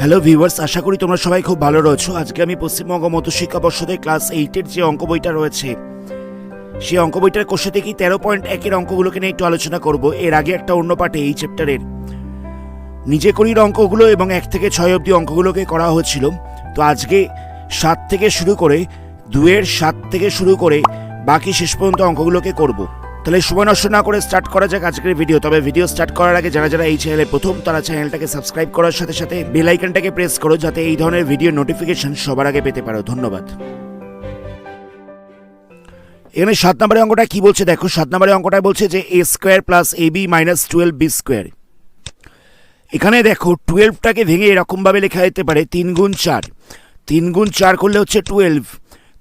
Hello viewers, আশা করি তোমরা সবাই খুব ভালো রয়েছো। আজকে আমি পশ্চিমবঙ্গ মধ্যশিক্ষা পর্ষদের ক্লাস 8-এর যে অঙ্ক বইটা রয়েছে সেই অঙ্ক বইটার কোষে থেকে 13.1-এর অঙ্কগুলোকে নিয়ে একটু আলোচনা করব। এর আগে একটা অন্য পার্টে এই চ্যাপ্টারের নিজে করির অঙ্কগুলো এবং 1 থেকে 6 অবধি অঙ্কগুলোকে করা হয়েছিল। তো আজকে 7 থেকে শুরু করে 2-এর 7 থেকে শুরু করে বাকি শেষ পর্যন্ত অঙ্কগুলোকে করব। তাহলে সময় নষ্ট না করে স্টার্ট করা যাক আজকের ভিডিও। তবে ভিডিও স্টার্ট করার আগে যারা যারা এই চ্যানেলে প্রথম, তারা চ্যানেলটাকে সাবস্ক্রাইব করার সাথে সাথে বেল আইকনটাকে প্রেস করো, যাতে এই ধরনের ভিডিও নোটিফিকেশন সবার আগে পেতে পারো। ধন্যবাদ। এখানে 7 নম্বরের অঙ্কটা কি বলছে দেখো। 7 নম্বরের অঙ্কটা বলছে যে a square plus ab minus 12b square. এখানে দেখো 12টাকে ভেঙে এরকমভাবে লেখা যেতে পারে 3 গুণ 4। 3 গুণ 4 করলে হচ্ছে 12,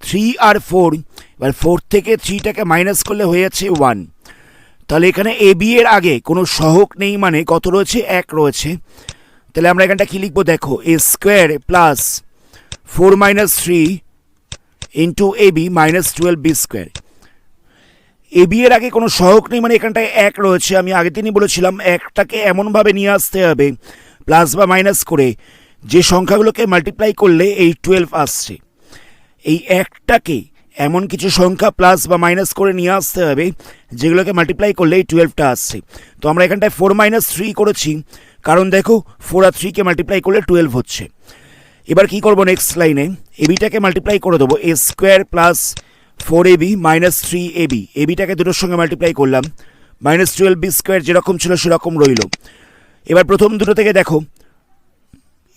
3 আর 4। এবার 4 থেকে 3টাকে মাইনাস করলে হয়ে যাচ্ছে 1। তাহলে এখানে এ বি এর আগে কোনো সহগ নেই, মানে কত রয়েছে? 1 রয়েছে। তাহলে আমরা এখানটা কি লিখবো দেখো, এ square plus 4 minus 3 into A B minus 12b square. A B এর আগে কোনো সহগ নেই, মানে এখানটায় 1 রয়েছে। আমি আগের দিনই বলেছিলাম 1টাকে এমনভাবে নিয়ে আসতে হবে প্লাস বা মাইনাস করে যে সংখ্যাগুলোকে মাল্টিপ্লাই করলে এই 12 আসছে। এই 1টাকে এমন কিছু সংখ্যা প্লাস বা মাইনাস করে নিয়ে আসতে হবে যেগুলোকে মাল্টিপ্লাই করলে এই 12টা আসছে। তো আমরা এখানটায় 4 মাইনাস 3 করেছি, কারণ দেখো 4 আর 3কে মাল্টিপ্লাই করলে 12 হচ্ছে। এবার কি করবো, নেক্সট লাইনে এবিটাকে মাল্টিপ্লাই করে দেবো, a square plus 4ab minus 3ab। এবিটাকে দুটোর সঙ্গে মাল্টিপ্লাই করলাম, মাইনাস 12b স্কোয়ার যেরকম ছিল সেরকম রইল। এবার প্রথম দুটো থেকে দেখো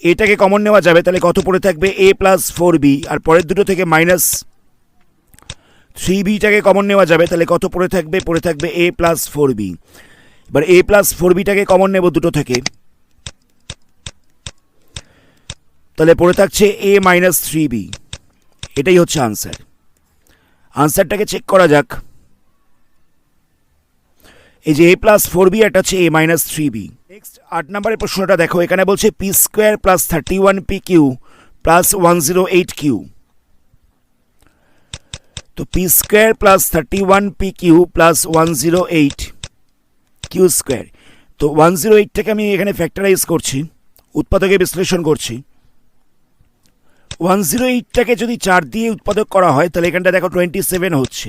এটাকে কমন নেওয়া যাবে, তাহলে কত পড়ে থাকবে? a plus 4b। আর পরের দুটো থেকে মাইনাস 3bটাকে কমন নেওয়া যাবে, তাহলে কত পড়ে থাকবে? পড়ে থাকবে a প্লাস 4b। এবার a প্লাস 4bটাকে কমন নেব দুটো থেকে, তাহলে পড়ে থাকছে a মাইনাস 3b। এটাই হচ্ছে আনসার। আনসারটাকে চেক করা যাক। এই যে a প্লাস 4b, এটা হচ্ছে a মাইনাস 3b। নেক্সট 8 নম্বরের প্রশ্নটা দেখো। এখানে বলছে P square plus 31pq plus 108q। তো P square plus 31pq plus 108q square. তো 108টাকে আমি এখানে ফ্যাক্টরাইজ করছি, উৎপাদকে বিশ্লেষণ করছি। 108টাকে যদি 4 দিয়ে উৎপাদক করা হয় তাহলে এখানটা দেখো 27 হচ্ছে।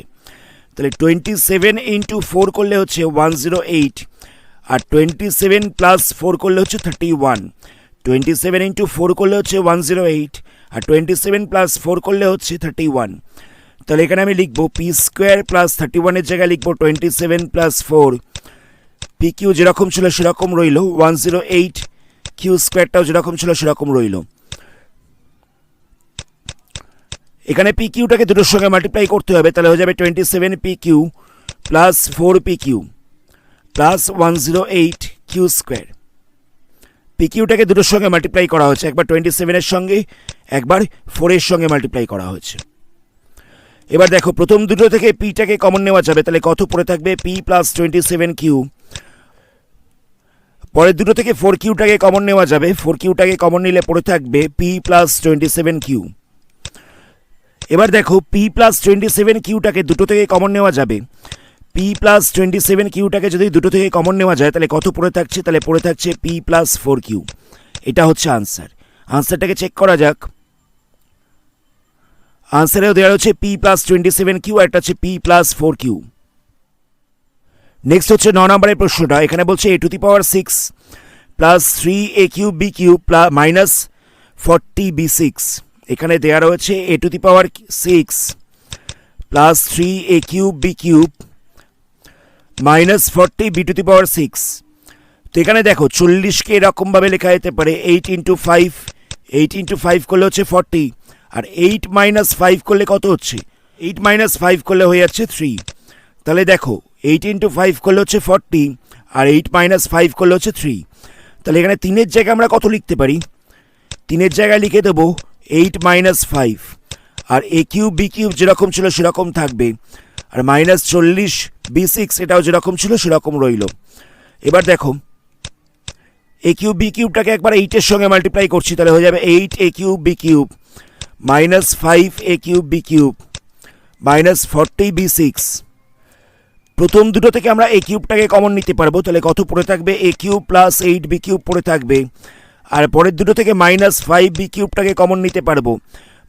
তাহলে 27 ইন্টু 4 করলে হচ্ছে 108, আর 27 প্লাস 4 করলে হচ্ছে 31। 27 ইন্টু 4 করলে হচ্ছে 108, আর 27 প্লাস 4 করলে হচ্ছে 31। তাহলে এখানে আমি লিখবো পি স্কোয়ার প্লাস 31-এর জায়গায় লিখবো 27 প্লাস 4। পি কিউ যেরকম ছিল সেরকম রইল, 108q স্কোয়ারটাও যেরকম ছিল সেরকম রইল। এখানে পি কিউটাকে দুটোর সঙ্গে মাল্টিপ্লাই করতে হবে, তাহলে হয়ে যাবে 27pq plus 4pq plus 108q square. P কিউটাকে দুটোর সঙ্গে মাল্টিপ্লাই করা হচ্ছে, একবার 27-এর সঙ্গে, একবার 4-এর সঙ্গে মাল্টিপ্লাই করা হচ্ছে। এবার দেখো প্রথম দুটো থেকে পিটাকে কমন নেওয়া যাবে, তাহলে কত পড়ে থাকবে? p plus 27q। পরের দুটো থেকে 4qটাকে কমন নেওয়া যাবে, 4qটাকে কমন নিলে পড়ে থাকবে p প্লাস 27q। এবার দেখো p প্লাস 27qটাকে দুটো থেকে কমন নেওয়া যাবে, p প্লাস 27qটাকে যদি দুটো থেকে কমন নেওয়া যায় তাহলে কত পড়ে থাকছে? তাহলে পড়ে থাকছে p প্লাস 4q। এটা হচ্ছে আনসার। আনসারটাকে চেক করা যাক। আনসারেও দেওয়া হচ্ছে p প্লাস 27q, আর একটা হচ্ছে p প্লাস 4q। নেক্সট হচ্ছে 9 নম্বরের প্রশ্নটা। এখানে বলছে a to the power 6 plus 3a³ plus minus 40b6। এখানে দেওয়া রয়েছে a to the power 6 plus 3a³ minus 40b to the power 6। তো এখানে দেখো 40কে এরকমভাবে লেখা যেতে পারে 8 ইন্টু 5। 8 ইন্টু 5 করলে হচ্ছে 40, আর 8 মাইনাস 5 করলে কত হচ্ছে? 8 মাইনাস 5 করলে হয়ে যাচ্ছে 3। তাহলে দেখো 8 ইন্টু 5 করলে হচ্ছে 40, আর 8 মাইনাস 5 করলে হচ্ছে 3। তাহলে এখানে 3-এর জায়গায় আমরা কত লিখতে পারি? 3-এর জায়গায় লিখে দেবো 8 মাইনাস 5, আর a³ যেরকম ছিল সেরকম থাকবে, আর মাইনাস 40b6 এটাও যেরকম ছিল সেরকম রইল। এবার দেখো a³টাকে একবার 8-এর সঙ্গে মাল্টিপ্লাই করছি, তাহলে হয়ে যাবে 8a³ minus 5a³ minus 40b6। প্রথম দুটো থেকে আমরা a কিউবটাকে কমন নিতে পারবো, তাহলে কত পড়ে থাকবে? a cube plus 8b cube পড়ে থাকবে, আর পরের দুটো থেকে -5b³ কমন নিতে পারবো।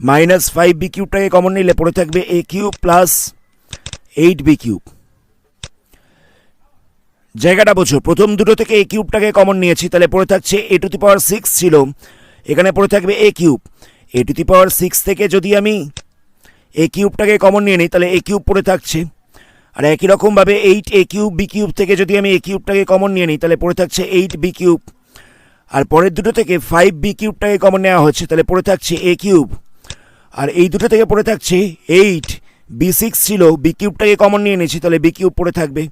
-5b³ কমন নিলে পড়ে থাকবে a³ প্লাস 8b³। জায়গাটা বোঝো, প্রথম দুটো থেকে a³ কমন নিয়েছি, তাহলে পড়ে থাকছে a⁶ ছিল, এখানে পড়ে থাকবে a³। a⁶ থেকে যদি আমি a³ কমন নিয়ে নিই তাহলে a³ পড়ে থাকছে। আর একই রকমভাবে 8a³ থেকে যদি আমি a³ কমন নিয়ে নিই তাহলে পড়ে থাকছে 8b³। আর পরের দুটো থেকে 5b³ কমন নেওয়া হচ্ছে, তাহলে পড়ে থাকছে a³। আর এই দুটো থেকে পড়ে থাকছে 8b6 ছিল, b³ কমন নিয়ে নিয়েছি, তাহলে b³ পড়ে থাকবে।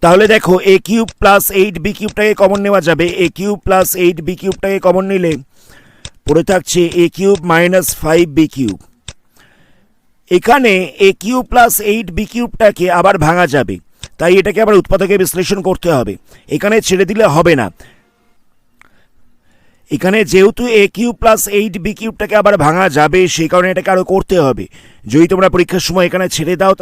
তাহলে দেখো a³ প্লাস 8b³ কমন নেওয়া যাবে। a³ প্লাস 8b³ কমন নিলে পড়ে থাকছে a³ মাইনাস 5b³। এখানে a³ প্লাস 8b³ আবার ভাঙা যাবে, তাই এটাকে আবার উৎপাদকে বিশ্লেষণ করতে হবে, এখানে ছেড়ে দিলে হবে না। এখানে যেহেতু a³ প্লাস 8b³ আবার ভাঙা যাবে, সেই কারণে এটাকে আরও করতে হবে। যদি তোমরা পরীক্ষার সময় এখানে ছেড়ে দাও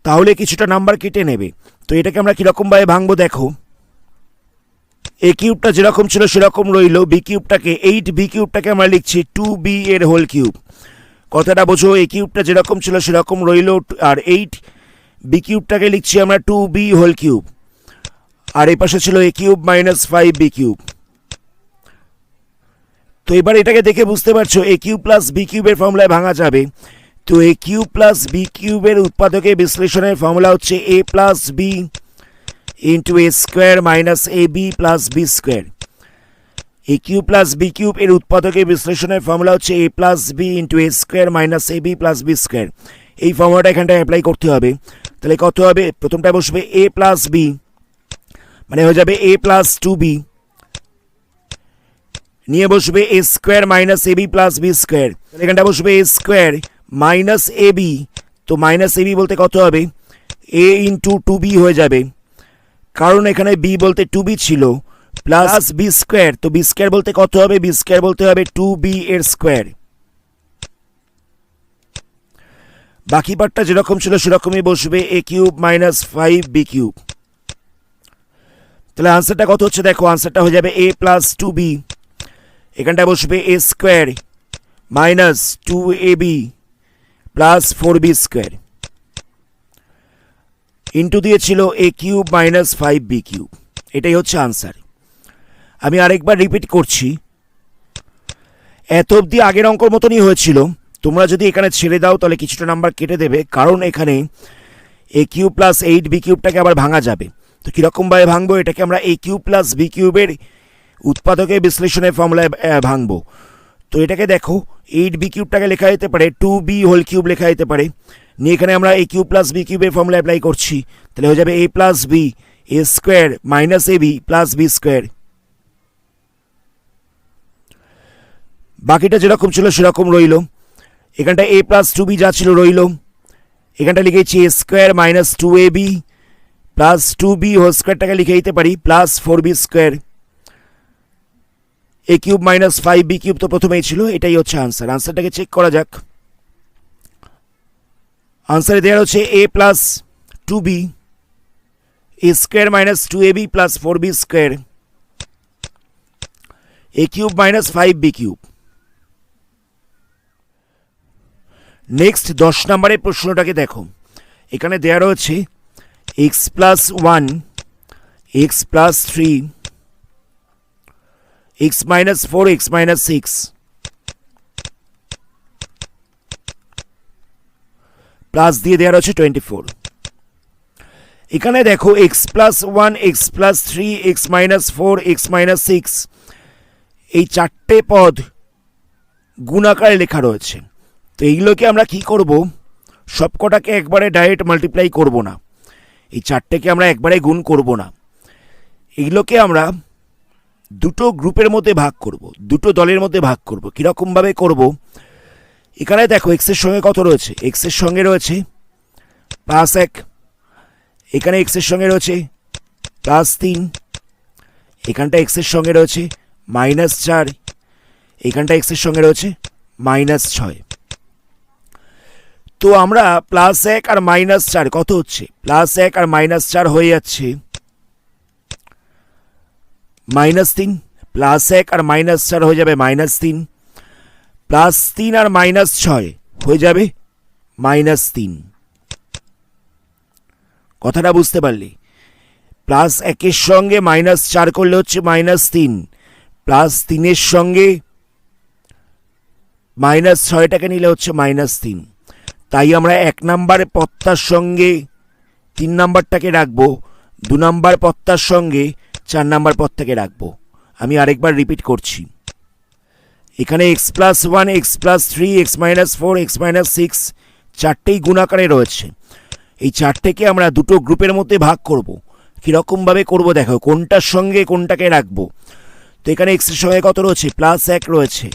তাহলে কিছুটা নাম্বার কেটে নেবে। তো এটাকে আমরা কীরকমভাবে ভাঙবো দেখো, a³ যেরকম ছিল সেরকম রইল, b³ 8b³ আমরা লিখছি 2b এর হোল কিউব। কথাটা বোঝো, a³ যেরকম ছিল সেরকম রইল, আর 8b³ লিখছি আমরা 2b হোল কিউব। আর এই পাশে ছিল a³ মাইনাস 5b³। তো এবার এটাকে দেখে বুঝতে পারছো a³ প্লাস b³ এর ফর্মুলায় ভাঙা যাবে। তো a³ প্লাস b³ এর উৎপাদকে বিশ্লেষণের ফর্মুলা হচ্ছে a plus b into a square minus ab plus b square. a³ plus b³ এর উৎপাদকে বিশ্লেষণের ফর্মুলা হচ্ছে a plus b into a square minus ab plus b square. এই ফর্মুলাটা এখানটায় অ্যাপ্লাই করতে হবে। তাহলে কত হবে, প্রথমটায় বসবে a প্লাস b, মানে হয়ে যাবে a প্লাস 2b, নিয়ে বসবে a square minus ab plus b square. এখানটা বসবে a স্কোয়ার মাইনাস ab, তো মাইনাস ab বলতে কত হবে, a ইন্টু 2b হয়ে যাবে, কারণ এখানে b বলতে 2b ছিল, প্লাস b স্কোয়ার, তো b স্কোয়ার বলতে কত হবে, b স্কোয়ার বলতে হবে 2b এর স্কোয়ার। বাকি পার্টটা যেরকম ছিল সেরকমই বসবে a³ মাইনাস 5b³। তাহলে আনসারটা কত হচ্ছে দেখো, আনসারটা হয়ে যাবে a প্লাস 2b, এখানটা বসবে a square minus 2ab plus 4b square, into দিয়েছিল a³ মাইনাস 5b³। এটাই হচ্ছে আনসার। আমি আরেকবার রিপিট করছি, এত অবধি আগের অঙ্কর মতনই হয়েছিল। তোমরা যদি এখানে ছেড়ে দাও তাহলে কিছুটা নাম্বার কেটে দেবে, কারণ এখানে a³ প্লাস 8b³ আবার ভাঙা যাবে। তো কীরকমভাবে ভাঙবো, এটাকে আমরা a³ প্লাস b³ এর উৎপাদকে বিশ্লেষণের ফর্মুলায় ভাঙবো। তো এটাকে দেখো, 8b³ লেখা যেতে পারে 2b হোল কিউব লেখা যেতে পারে, নিয়ে এখানে আমরা a³ প্লাস b³ এর ফর্মুলা অ্যাপ্লাই করছি, তাহলে হয়ে যাবে a plus b a square minus ab plus b square. বাকিটা যেরকম ছিল সেরকম রইল, এখানটা a প্লাস 2b যা ছিল রইল, এখানটা লিখেছি a square minus 2ab plus 2b whole স্কোয়ারটাকে লিখে দিতে পারি plus 4b square. a³ minus 5b³ তো প্রথমেই ছিল, এটাই হচ্ছে আনসার। আনসারটাকে চেক করা যাক। আনসারে দেওয়া হচ্ছে a plus 2b a square minus 2ab plus 4b square, a³ minus 5b³। Next 10 নম্বরের প্রশ্নটাকে দেখো, এখানে দেওয়া রয়েছে x plus 1 x plus 3 x minus 4 x minus 6 plus দিয়ে দেওয়া রয়েছে 24। এখানে দেখো x plus 1 x plus 3 x minus 4 x minus 6 এই চারটে পদ গুণাকারে লেখা রয়েছে। তো এইগুলোকে আমরা কি করব, সবকটাকে একবারে ডাইরেক্ট মাল্টিপ্লাই করব না, এই চারটেকে আমরা একবারে গুণ করব না, এইগুলোকে আমরা দুটো গ্রুপের মধ্যে ভাগ করব, দুটো দলের মধ্যে ভাগ করব। কীরকমভাবে করব, এখানে দেখো এক্সের সঙ্গে কত রয়েছে, এক্সের সঙ্গে রয়েছে প্লাস 1, এখানে এক্সের সঙ্গে রয়েছে প্লাস 3, এখানটা এক্সের সঙ্গে রয়েছে মাইনাস 4, এখানটা এক্সের সঙ্গে রয়েছে মাইনাস 6। তো আমরা প্লাস 1 আর মাইনাস 4 কত হচ্ছে, প্লাস 1 আর মাইনাস 4 হয়ে যাচ্ছে -3 +1 আর -4 হয়ে যাবে -3, +3 আর -6 হয়ে যাবে -3। কথাটা বুঝতে পারলি? +1 সঙ্গে -4 করলে হচ্ছে -3, +3 সঙ্গে -6টাকে নিলে হচ্ছে -3। তাই আমরা 1 নাম্বার পত্তার সঙ্গে 3 নাম্বারটাকে রাখবো, 2 নাম্বার পত্তার সঙ্গে 4 নাম্বার পত্তাকে রাখবো। আমি আরেকবার রিপিট করছি। এখানে x+1, x+3, x-4, x-6 চারটেই গুণাকারে রয়েছে। এই চারটেকে আমরা দুটো গ্রুপের মধ্যে ভাগ করব। কীরকমভাবে করব দেখো, কোনটার সঙ্গে কোনটাকে রাখবো। তো এখানে x এর সঙ্গে কত রয়েছে? +1 রয়েছে।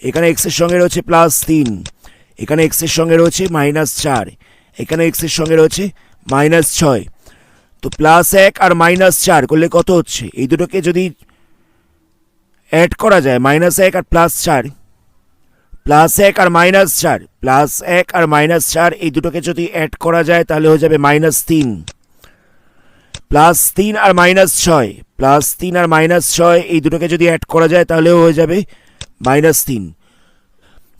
এখানে x এর সঙ্গে রয়েছে +3, এখানে x এর সঙ্গে রয়েছে -4, এখানে x এর সঙ্গে রয়েছে -6। তো +1 আর -4 করলে কত হচ্ছে? এই দুটোকে যদি অ্যাড করা যায়, -1 আর +4, +1 আর -4, +1 আর -4 এই দুটোকে যদি অ্যাড করা যায় তাহলে হয়ে যাবে -3, +3 আর -6, +3 আর -6 এই দুটোকে যদি অ্যাড করা যায় তাহলে হয়ে যাবে -3।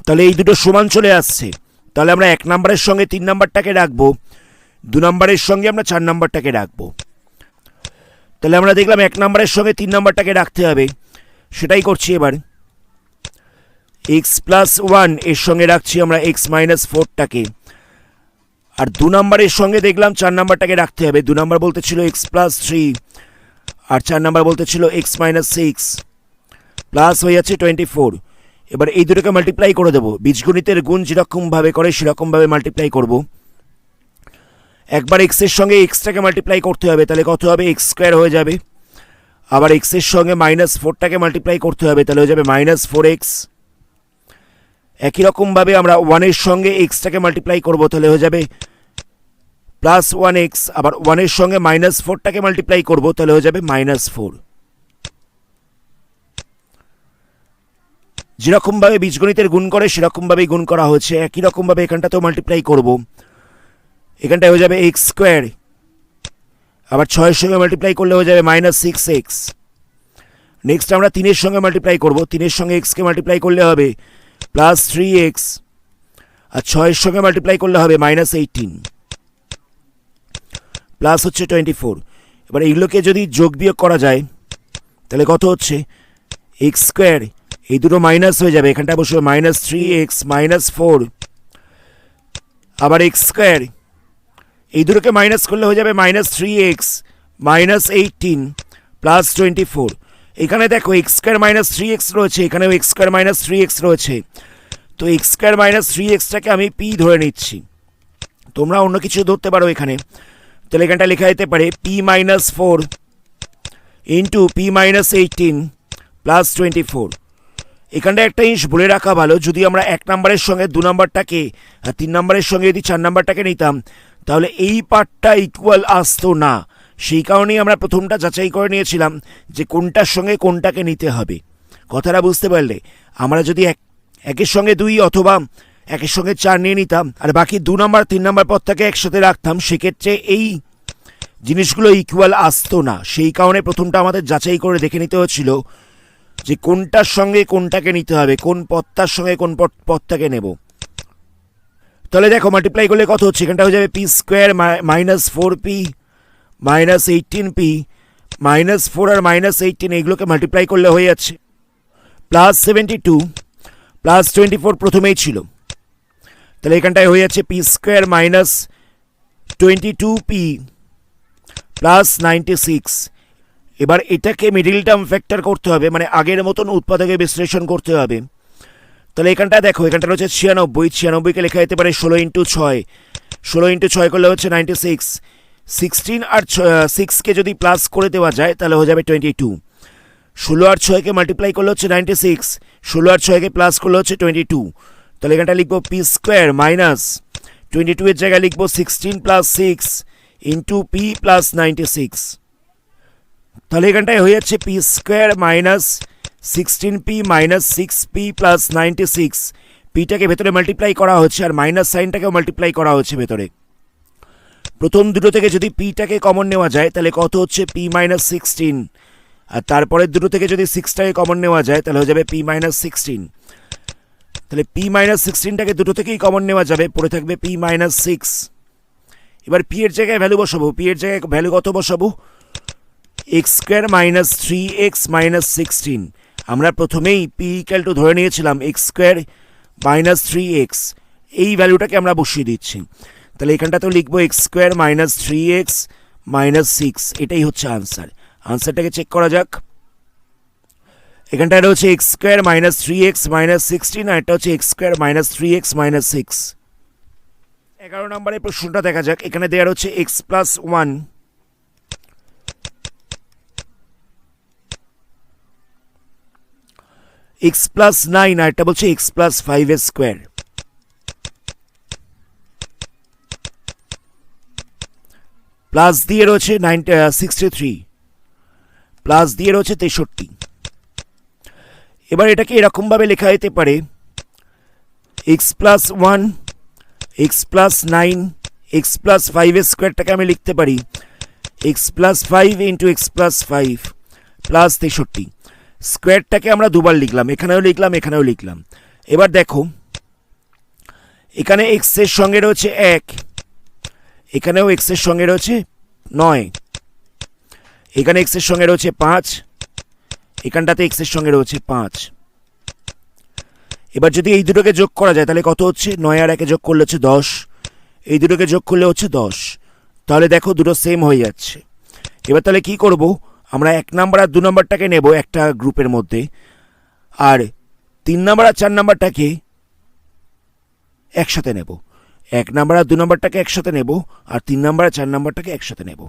তাহলে এই দুটো সমান চলে আসছে। তাহলে আমরা 1 নাম্বারের সঙ্গে 3 নাম্বারটাকে রাখবো, 2 নাম্বারের সঙ্গে আমরা 4 নাম্বারটাকে রাখবো। তাহলে আমরা দেখলাম 1 নাম্বারের সঙ্গে 3 নাম্বারটাকে রাখতে হবে, সেটাই করছি এবার। x+1 এর সঙ্গে রাখছি আমরা x-4টাকে, আর 2 নাম্বারের সঙ্গে দেখলাম 4 নাম্বারটাকে রাখতে হবে। 2 নাম্বার বলতে ছিল x+3 আর 4 নাম্বার বলতে ছিল x-6, প্লাস হয়ে যাচ্ছে 24। এবার এই দুটোকে মাল্টিপ্লাই করে দেবো। বীজগণিতের গুণ যেরকমভাবে করে সেরকমভাবে মাল্টিপ্লাই করব। একবার x এর সঙ্গে xটাকে মাল্টিপ্লাই করতে হবে, তাহলে কত হবে? x² হয়ে যাবে। আবার x এর সঙ্গে -4টাকে মাল্টিপ্লাই করতে হবে, তাহলে হয়ে যাবে -4x। একই রকমভাবে আমরা 1 এর সঙ্গে xটাকে মাল্টিপ্লাই করব, তাহলে হয়ে যাবে +1x। আবার 1 এর সঙ্গে -4টাকে মাল্টিপ্লাই করব, তাহলে হয়ে যাবে -4। যেরকমভাবে বীজগণিতের গুণ করে সেরকমভাবেই গুণ করা হয়েছে। একই রকমভাবে এখানটাতেও মাল্টিপ্লাই করব। এখানটায় হয়ে যাবে x², আবার 6 এর সঙ্গে মাল্টিপ্লাই করলে হয়ে যাবে -6x। নেক্সট আমরা 3 এর সঙ্গে মাল্টিপ্লাই করব। 3 এর সঙ্গে x কে মাল্টিপ্লাই করলে হবে +3x, আর 6 এর সঙ্গে মাল্টিপ্লাই করলে হবে -18, প্লাস হচ্ছে 24। এবার এইগুলোকে যদি যোগ বিয়োগ করা যায় তাহলে কত হচ্ছে? x², এই দুটো মাইনাস হয়ে যাবে, এখানটা বসবে -3x -4, আবার x², এই দুটোকে মাইনাস করলে হয়ে যাবে -3x -18 প্লাস 24। এখানে দেখো x² -3x রয়েছে, এখানেও x² -3x রয়েছে। তো x² -3xটাকে আমি p ধরে নিচ্ছি, তোমরা অন্য কিছু ধরতে পারো এখানে। তাহলে এখানটা লেখা যেতে পারে p-4 ইন্টু p-18 প্লাস 24। এখানটা একটা জিনিস বলে রাখা ভালো, যদি আমরা 1 নাম্বারের সঙ্গে 2 নাম্বারটাকে আর 3 নাম্বারের সঙ্গে যদি 4 নাম্বারটাকে নিতাম তাহলে এই পার্টটা ইকুয়াল আসতো না। সেই কারণেই আমরা প্রথমটা যাচাই করে নিয়েছিলাম যে কোনটার সঙ্গে কোনটাকে নিতে হবে। কথাটা বুঝতে পারলে? আমরা যদি একের সঙ্গে 2 অথবা একের সঙ্গে 4 নিয়ে নিতাম আর বাকি 2 নাম্বার 3 নাম্বার পদটাকে একসাথে রাখতাম, সেক্ষেত্রে এই জিনিসগুলো ইকুয়াল আসতো না। সেই কারণে প্রথমটা আমাদের যাচাই করে দেখে নিতে হচ্ছিল যে কোনটার সঙ্গে কোনটাকে নিতে হবে, কোন পদটার সঙ্গে কোন পদটাকে নেব। তাহলে দেখো মাল্টিপ্লাই করলে কত হচ্ছে? এখানটা হয়ে যাবে p² -4p -18p -4 আর -18 এইগুলোকে মাল্টিপ্লাই করলে হয়ে যাচ্ছে +72 প্লাস 24 প্রথমেই ছিল। তাহলে এখানটায় হয়ে যাচ্ছে p² -22p প্লাস 96। এবার এটাকে মিডিল টার্ম ফ্যাক্টর করতে হবে, মানে আগের মতন উৎপাদকে বিশ্লেষণ করতে হবে। তাহলে এখানটা দেখো, এখানটা রয়েছে 96, 96কে লেখা যেতে পারে 16 × 6, 16 × 6 করলে হচ্ছে 96। 16 আর 6কে যদি প্লাস করে দেওয়া যায় তাহলে হয়ে যাবে 22। 16 আর 6কে মাল্টিপ্লাই করলে হচ্ছে 96, 16 আর 6কে প্লাস করলে হচ্ছে 22। তাহলে এখানটা লিখবো p² -22 এর জায়গায় লিখবো 16 + 6 ইন্টু p প্লাস 96। তাহলে এখানটায় হয়ে যাচ্ছে p² -16p -6p প্লাস 96। পিটাকে ভেতরে মাল্টিপ্লাই করা হচ্ছে আর মাইনাস সাইনটাকেও মাল্টিপ্লাই করা হচ্ছে ভেতরে। প্রথম দুটো থেকে যদি পিটাকে কমন নেওয়া যায় তাহলে কত হচ্ছে p -16, আর তারপরের দুটো থেকে যদি 6টাকে কমন নেওয়া যায় তাহলে হয়ে যাবে p মাইনাস 16। তাহলে p মাইনাস 16টাকে দুটো থেকেই কমন নেওয়া যাবে, পড়ে থাকবে p মাইনাস 6। এবার p এর জায়গায় ভ্যালু বসাবো, p এর জায়গায় ভ্যালু কত বসাবো, x square minus 3x minus 16। আমরা প্রথমেই p ইকুয়াল টু ধরে নিয়েছিলাম এক্স স্কোয়ার মাইনাস 3x, এই ভ্যালুটাকে আমরা বসিয়ে দিচ্ছি। তাহলে এখানটাতেও লিখবো x square minus 3x minus 6, এটাই হচ্ছে আনসার। আনসারটাকে চেক করা যাক। এখানটা রয়েছে x square minus 3x minus 16, আর এটা হচ্ছে x square minus 3x minus 6। 11 নম্বরের প্রশ্নটা দেখা যাক। এখানে দেওয়া রয়েছে x প্লাস 1, x প্লাস 9, আর এটা বলছে x প্লাস 5 এর স্কোয়ার। প্লাস দিয়ে রয়েছে 63, প্লাস দিয়ে রয়েছে 63। এবার এটাকে এরকমভাবে লেখা যেতে পারে x plus 1, x plus 9, x plus 5 এর স্কোয়ারটাকে আমি লিখতে পারি x plus 5 into x plus 5 plus 63। স্কোয়ারটাকে আমরা দুবার লিখলাম, এখানেও লিখলাম, এখানেও লিখলাম। এবার দেখো এখানে x এর সঙ্গে রয়েছে 1, এখানেও x এর সঙ্গে রয়েছে 9, এখানে x এর সঙ্গে রয়েছে 5, এখানটাতে x এর সঙ্গে রয়েছে 5। এবার যদি এই দুটোকে যোগ করা যায় তাহলে কত হচ্ছে, 9 আর 1 যোগ করলে হচ্ছে 10, এই দুটোকে যোগ করলে হচ্ছে 10। তাহলে দেখো দুটো সেম হয়ে যাচ্ছে। এবার তাহলে কি করব, আমরা 1 নাম্বার আর 2 নাম্বারটাকে নেব একটা গ্রুপের মধ্যে, আর 3 নাম্বার আর 4 নাম্বারটাকে একসাথে নেব। 1 নাম্বার আর 2 নাম্বারটাকে একসাথে নেব, আর 3 নাম্বার আর 4 নাম্বারটাকে একসাথে নেব।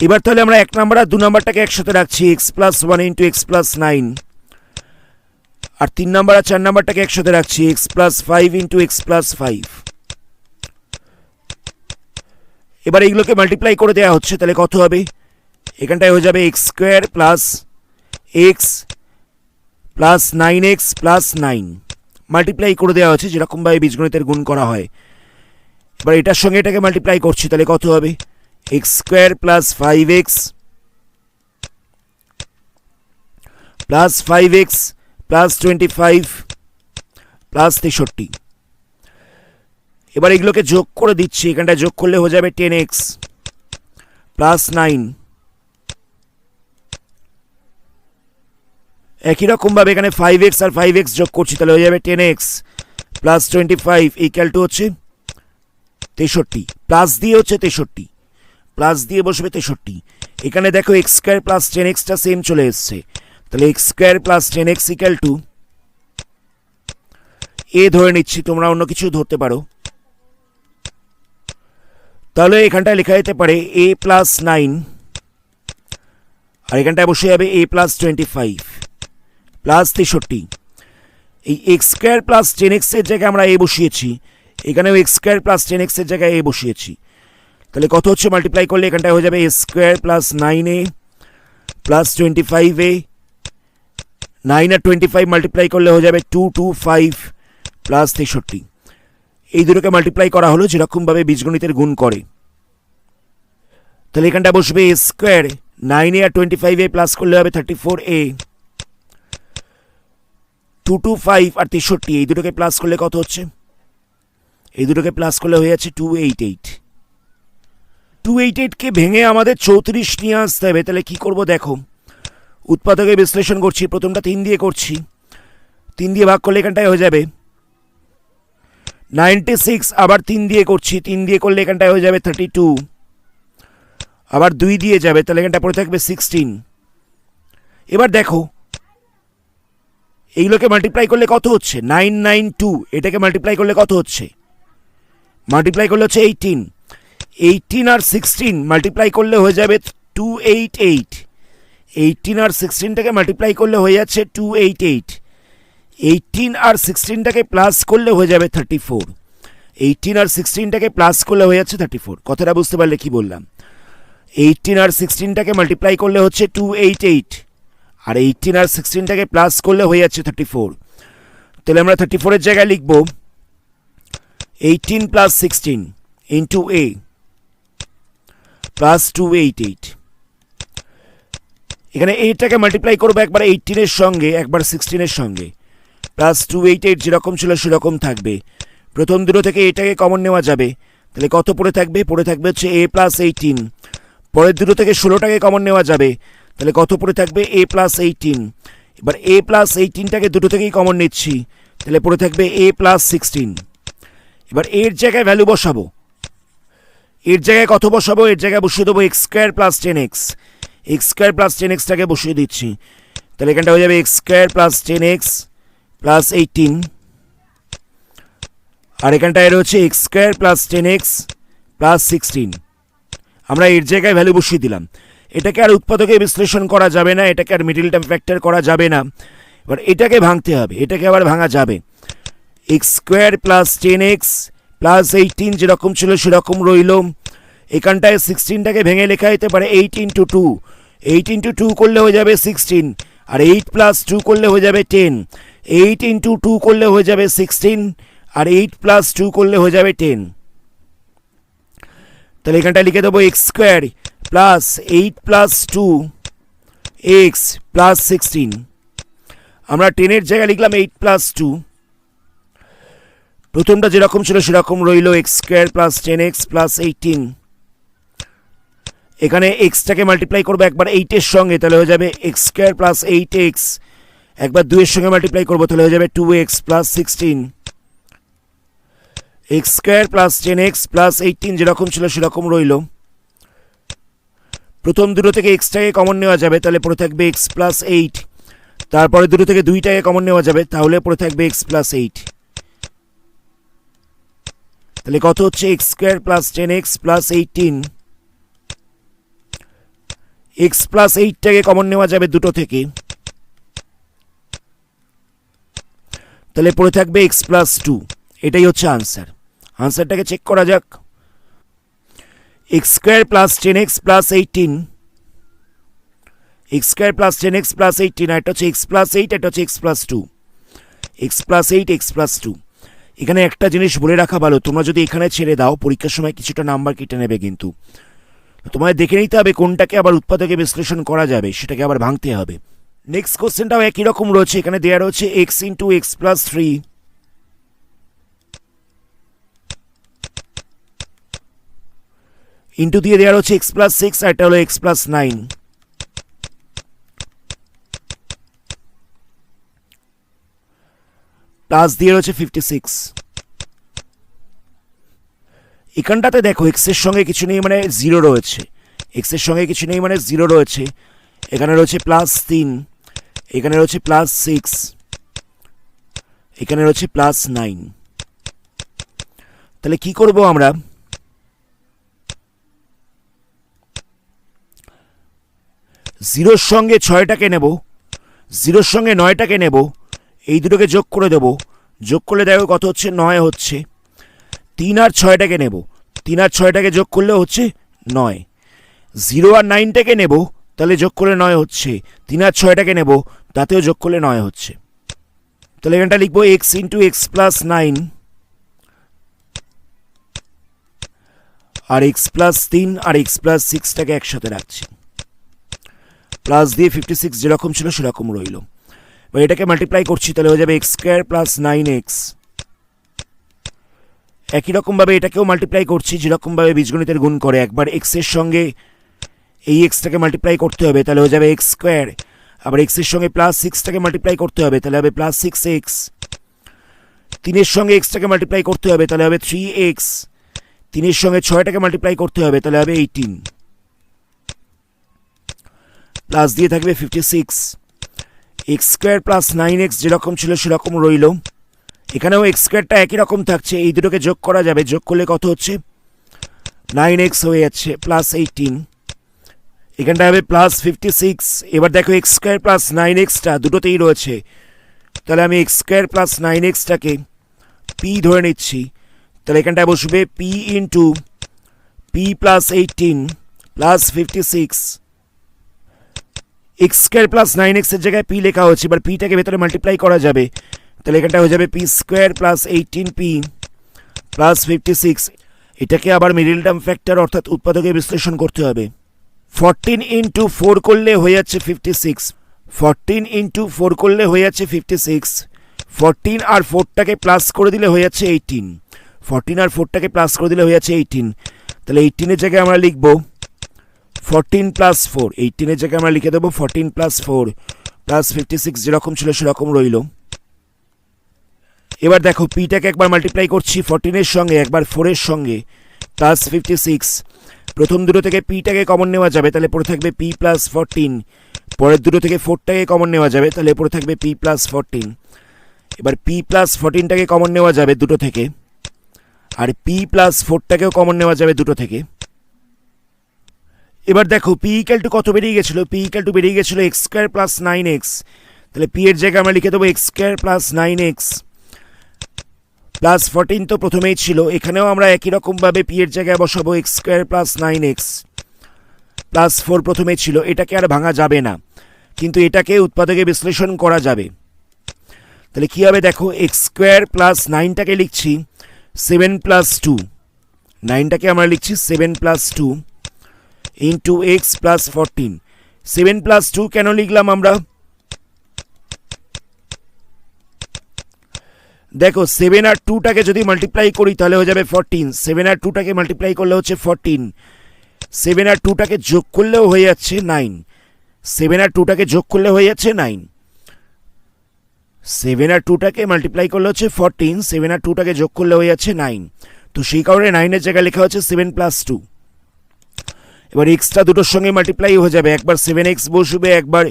এবার তাহলে আমরা 1 নাম্বার আর 2 নাম্বারটাকে একসাথে রাখছি x plus 1 into x plus 9, আর 3 নাম্বার আর 4 নাম্বারটাকে একসাথে রাখছি x plus 5 into x plus 5। এবার এইগুলোকে মাল্টিপ্লাই করে দেওয়া হচ্ছে, তাহলে কত হবে, এখানটায় হয়ে যাবে x square plus x plus 9x plus 9, multiply করে দেওয়া হচ্ছে যেরকমভাবে বীজগণিতের গুণ করা হয়। এবার এটার সঙ্গে এটাকে মাল্টিপ্লাই করছি, তাহলে কত হবে, x square plus 5x plus 5x plus 25 plus 63। এবার এগুলোকে যোগ করে দিচ্ছি, এখানটা যোগ করলে হয়ে যাবে 10x প্লাস 9। একই রকমভাবে এখানে 5x আর 5x যোগ করছি, তাহলে হয়ে যাবে 10x প্লাস 25 ইকুয়াল টু হচ্ছে 63, প্লাস দিয়ে হচ্ছে 63, প্লাস দিয়ে বসবে 63। এখানে দেখো এক্স স্কোয়ার প্লাস 10xটা সেম চলে এসছে, তাহলে x square plus 10x equal to a ধরে নিচ্ছি, তোমরা অন্য কিছু ধরতে পারো। তাহলে এখানটায় লেখা যেতে পারে a প্লাস 9, আর এখানটায় বসে যাবে a প্লাস 25 প্লাস 63। এই এক্স স্কোয়ার প্লাস 10x এর জায়গায় আমরা a বসিয়েছি, এখানেও এক্স স্কোয়ার প্লাস 10x এর জায়গায় a বসিয়েছি। তাহলে কত হচ্ছে, মাল্টিপ্লাই করলে এখানটায় হয়ে যাবে a square plus 9a plus 25a, 9 আর 25 মাল্টিপ্লাই করলে হয়ে যাবে 225 প্লাস 63। এই দুটোকে মাল্টিপ্লাই করা হলো যেরকমভাবে বীজগণিতের গুণ করে। তাহলে এখানটা বসবে a square, 9a R 25a plus করলে হবে 34a, 225 আর 63, এই দুটোকে প্লাস করলে কত হচ্ছে, এই দুটোকে প্লাস করলে হয়ে যাচ্ছে 288। 288কে ভেঙে আমাদের 34 নিয়ে আসতে হবে। তাহলে কি করব, দেখো উৎপাদকে বিশ্লেষণ করছি, প্রথমটা 3 দিয়ে করছি, 3 দিয়ে ভাগ করলে এখানটায় হয়ে যাবে 96, আবার 3 দিয়ে করছি, 3 দিয়ে করলে এখানটায় হয়ে যাবে 32, আবার 2 দিয়ে যাবে, তাহলে এখানটা পড়ে থাকবে 16। এবার দেখো এইগুলোকে মাল্টিপ্লাই করলে কত হচ্ছে, 992, এটাকে মাল্টিপ্লাই করলে কত হচ্ছে, মাল্টিপ্লাই করলে হচ্ছে 18, 18 আর 16 মাল্টিপ্লাই করলে হয়ে যাবে 288, 18 আর 16টাকে মাল্টিপ্লাই করলে হয়ে যাচ্ছে 288, 18 আর 16টাকে প্লাস করলে হয়ে যাবে 34, 18 আর 16টাকে প্লাস করলে হয়ে যাচ্ছে 34। কথাটা বুঝতে পারলে কি বললাম, 18 আর 16টাকে মাল্টিপ্লাই করলে হচ্ছে 288, আর 18 আর 16টাকে প্লাস করলে হয়ে যাচ্ছে 34। তাহলে আমরা 34 এর জায়গায় লিখব 18 প্লাস 16 ইন্টু a প্লাস 288। এখানে এইটাকে মাল্টিপ্লাই করবো একবার 18-এর সঙ্গে, একবার 16-এর সঙ্গে, প্লাস 288 যেরকম ছিল সেরকম থাকবে। প্রথম দুটো থেকে এটাকে কমন নেওয়া যাবে, তাহলে কত পড়ে থাকবে? পড়ে থাকবে হচ্ছে a প্লাস 18। পরের দুটো থেকে 16টাকে কমন নেওয়া যাবে, তাহলে কত পড়ে থাকবে? a plus 18। এবার a প্লাস 18টাকে দুটো থেকেই কমন নিচ্ছি, তাহলে পড়ে থাকবে a প্লাস 16। এবার এর জায়গায় ভ্যালু বসাবো, এর জায়গায় কত বসাবো? এর জায়গায় বসিয়ে দেবো x square plus 10x। X square plus 10xটাকে বসিয়ে দিচ্ছি, তাহলে এখানটা হয়ে যাবে x square plus 10x plus 18, আর এখানটায় রয়েছে x square plus 10x plus 16। আমরা এর জায়গায় ভ্যালু বসিয়ে দিলাম। এটাকে আর উৎপাদকে বিশ্লেষণ করা যাবে না, এটাকে আর মিডল টার্ম ফ্যাক্টর করা যাবে না। এবার এটাকে ভাঙতে হবে, এটাকে আবার ভাঙা যাবে। X square plus 10x plus 18 যেরকম ছিল সেরকম রইল। এখানটায় 16টাকে ভেঙে লেখা যেতে পারে 8 ইন্টু 2। 8 ইন্টু 2 করলে হয়ে যাবে 16, আর 8 প্লাস 2 করলে হয়ে যাবে 10। 8 ইন্টু 2 করলে হয়ে যাবে 16, আর 8 প্লাস 2 করলে হয়ে যাবে 10। তাহলে এখানটা লিখে দেবো x square plus 8 plus 2 x plus 16। আমরা 10-এর জায়গায় লিখলাম 8 প্লাস 2। প্রথমটা যেরকম ছিল সেরকম রইল, x square plus 10x plus 18। এখানে এক্সটাকে মাল্টিপ্লাই করবো একবার 8-এর সঙ্গে, তাহলে হয়ে যাবে এক্স স্কোয়ার প্লাস 8x। একবার 2-এর সঙ্গে মাল্টিপ্লাই করবো, তাহলে হয়ে যাবে 2x plus 16। X square plus 10x plus 18 যেরকম ছিল সেরকম রইল। প্রথম দুটো থেকে এক্সটাকে কমন নেওয়া যাবে, তাহলে পড়ে থাকবে এক্স প্লাস 8। তারপরে দুটো থেকে 2টাকে কমন নেওয়া যাবে, তাহলে পড়ে থাকবে এক্স প্লাস 8। তাহলে কত হচ্ছে? X square plus 10x plus 18। X plus 8টাকে কমন নেওয়া যাবে দুটো থেকে, তাহলে পড়ে থাকবে এক্স প্লাস 2। এটাই হচ্ছে আনসার। আনসারটাকে চেক করা যাক। X square plus 10x plus 18, x square plus 10x plus 18, আর এটা হচ্ছে এক্স প্লাস 8, এটা হচ্ছে x plus 2। X plus 8 x plus 2। এখানে একটা জিনিস বলে রাখা ভালো, তোমরা যদি এখানে ছেড়ে দাও পরীক্ষার সময় কিছুটা নাম্বার কেটে নেবে, কিন্তু তোমায় দেখে নিতে হবে কোনটাকে আবার উৎপাদকে বিশ্লেষণ করা যাবে, সেটাকে আবার ভাঙতে হবে। নেক্সট কোশ্চেনটাও একই রকম রয়েছে। এখানে দেওয়া রয়েছে x into x plus 3 into দিয়ে দেওয়া রয়েছে এক্স প্লাস 6, আর এটা হলো এক্স প্লাস 9। প্লাস দিয়ে রয়েছে 56। এখানটাতে দেখো এক্স এর সঙ্গে কিছু নেই মানে 0 রয়েছে, এক্স এর সঙ্গে কিছু নেই মানে 0 রয়েছে। এখানে রয়েছে প্লাস 3, এখানে রয়েছে প্লাস 6, এখানে রয়েছে প্লাস 9। তাহলে কি করব আমরা? জিরোর সঙ্গে 6টাকে নেব, জিরোর সঙ্গে 9টাকে নেব, এই দুটোকে যোগ করে দেব। যোগ করলে দেখো কত হচ্ছে? 9 হচ্ছে। 3 আর 6টাকে নেব, 3 আর 6টাকে যোগ করলে হচ্ছে 9। 0 আর 9টাকে নেব, তাহলে যোগ করলে 9 হচ্ছে। 3 আর 6টাকে নেব, তাতেও যোগ করলে 9 হচ্ছে। তাহলে এখানটা লিখবো এক্স ইন্টু এক্স প্লাস 9 আর এক্স প্লাস 3 আর এক্স প্লাস 6টাকে একসাথে রাখছি, প্লাস দিয়ে 56 যেরকম ছিল সেরকম রইল। এবার এটাকে মাল্টিপ্লাই করছি, তাহলে হয়ে যাবে এক্স স্কোয়ার প্লাস 9x। একই রকমভাবে এটাকেও মাল্টিপ্লাই করছি যেরকমভাবে বীজগণিতের গুণ করে। একবার এক্সের সঙ্গে এই এক্সটাকে মাল্টিপ্লাই করতে হবে, তাহলে হয়ে যাবে এক্স স্কোয়ার। আবার এক্সের সঙ্গে প্লাস 6টাকে মাল্টিপ্লাই করতে হবে, তাহলে হবে প্লাস 6x। 3-এর সঙ্গে এক্সটাকে মাল্টিপ্লাই করতে হবে, তাহলে হবে 3x। 3-এর সঙ্গে 6টাকে মাল্টিপ্লাই করতে হবে, তাহলে হবে 18। প্লাস দিয়ে থাকবে 56। এক্স স্কোয়ার প্লাস 9x যেরকম ছিল সেরকম রইল। এখানেও এক্স স্কোয়ারটা একই রকম থাকছে, এই দুটোকে যোগ করা যাবে। যোগ করলে কত হচ্ছে? 9x হয়ে যাচ্ছে প্লাস 18। এখানটা হবে প্লাস 56। এবার দেখো এক্স স্কোয়ার প্লাস 9xটা দুটোতেই রয়েছে, তাহলে আমি এক্স স্কোয়ার প্লাস 9xটাকে পি ধরে নিচ্ছি। তাহলে এখানটায় বসবে P into P plus 18 plus 56। X square plus 9x এর জায়গায় পি লেখা হচ্ছে, এবার পিটাকে ভেতরে মাল্টিপ্লাই করা যাবে, তাহলে এখানটা হয়ে যাবে P square plus 18p plus 56। এটাকে আবার মিডল টার্ম ফ্যাক্টর অর্থাৎ উৎপাদকে বিশ্লেষণ করতে হবে। 14 ইন্টু 4 করলে হয়ে যাচ্ছে 56, 14 ইন্টু 4 করলে হয়ে যাচ্ছে 56, 14 আর 4টাকে প্লাস করে দিলে হয়ে যাচ্ছে 18, 14 আর 4টাকে প্লাস করে দিলে হয়ে যাচ্ছে 18, তাহলে 18 জায়গায় আমরা লিখব 14 প্লাস 4, 18 জায়গায় আমরা লিখে দেবো 14 প্লাস 4 প্লাস 56, যেরকম ছিল সেরকম রইল। এবার দেখো পিটাকে একবার মাল্টিপ্লাই করছি 14 সঙ্গে, একবার 4 সঙ্গে, প্লাস 56, প্রথম দুটো থেকে পিটাকে কমন নেওয়া যাবে, তাহলে পড়ে থাকবে পি প্লাস 14, পরের দুটো থেকে 4টাকে কমন নেওয়া যাবে, তাহলে পড়ে থাকবে পি প্লাস 14, এবার পি প্লাস 14টাকে কমন নেওয়া যাবে দুটো থেকে, আর পি প্লাস 4টাকেও কমন নেওয়া যাবে দুটো থেকে। এবার দেখো পি ইকাল টু কত বেরিয়ে গেছিলো, পি ইকাল টু বেরিয়ে গেছিলো এক্স স্কোয়ার প্লাস 9x, তাহলে পি এর জায়গায় আমরা লিখে দেবো x square plus 9x plus 14 তো প্রথমেই ছিল, এখানেও আমরা একই রকমভাবে পি এর জায়গায় বসাবো x square plus 9x plus 4 প্রথমেই ছিল, এটাকে আর ভাঙা যাবে না, কিন্তু এটাকে উৎপাদকে বিশ্লেষণ করা যাবে। তাহলে কী হবে দেখো, এক্স স্কোয়ার প্লাস 9টাকে লিখছি 7 প্লাস 2, 9টাকে আমরা লিখছি 7 plus 2 into x plus 14, 7 plus 2 কেন লিখলাম আমরা, দেখো 7 আর 2টাকে যদি মাল্টিপ্লাই করি তাহলে হয়ে যাবে 14, 7 আর 2টাকে মাল্টিপ্লাই করলে হচ্ছে 14, 7 আর 2টাকে যোগ করলেও হয়ে যাচ্ছে 9, 7 আর 2টাকে যোগ করলে হয়ে যাচ্ছে 9, 7 আর 2টাকে মাল্টিপ্লাই করলে হচ্ছে 14, 7 আর 2টাকে যোগ করলে হয়ে যাচ্ছে 9, তো সেই কারণে 9 এর জায়গায় লেখা হচ্ছে 7 প্লাস 2। এবার এক্সটা দুটোর সঙ্গে মাল্টিপ্লাই হয়ে যাবে, একবার 7x বসবে, একবার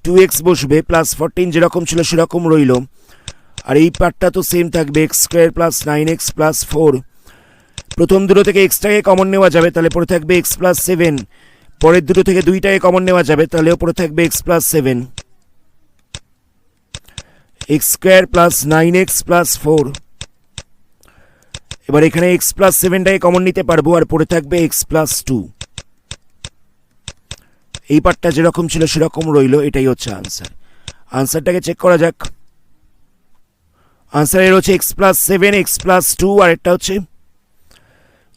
2x বসবে, প্লাস 14 যেরকম ছিল সেরকম রইল, আর এই পার্টটা তো সেম থাকবে x square plus 9x plus 4, প্রথম দুটো থেকে এক্সটাকে কমন নেওয়া যাবে, তাহলে পড়ে থাকবে এক্স প্লাস 7, পরের দুটো থেকে 2টাকে কমন নেওয়া যাবে, তাহলেও পড়ে থাকবে x plus 7, x square plus 9x plus 4, এবার এখানে এক্স প্লাস 7টাকে কমন নিতে পারবো, আর পড়ে থাকবে এক্স প্লাস 2, এই পার্টটা যেরকম ছিল সেরকম রইল, এটাই হচ্ছে আনসার। আনসারটাকে চেক করা যাক, আনসার এর হচ্ছে এক্স প্লাস 7 এক্স প্লাস 2, আর একটা হচ্ছে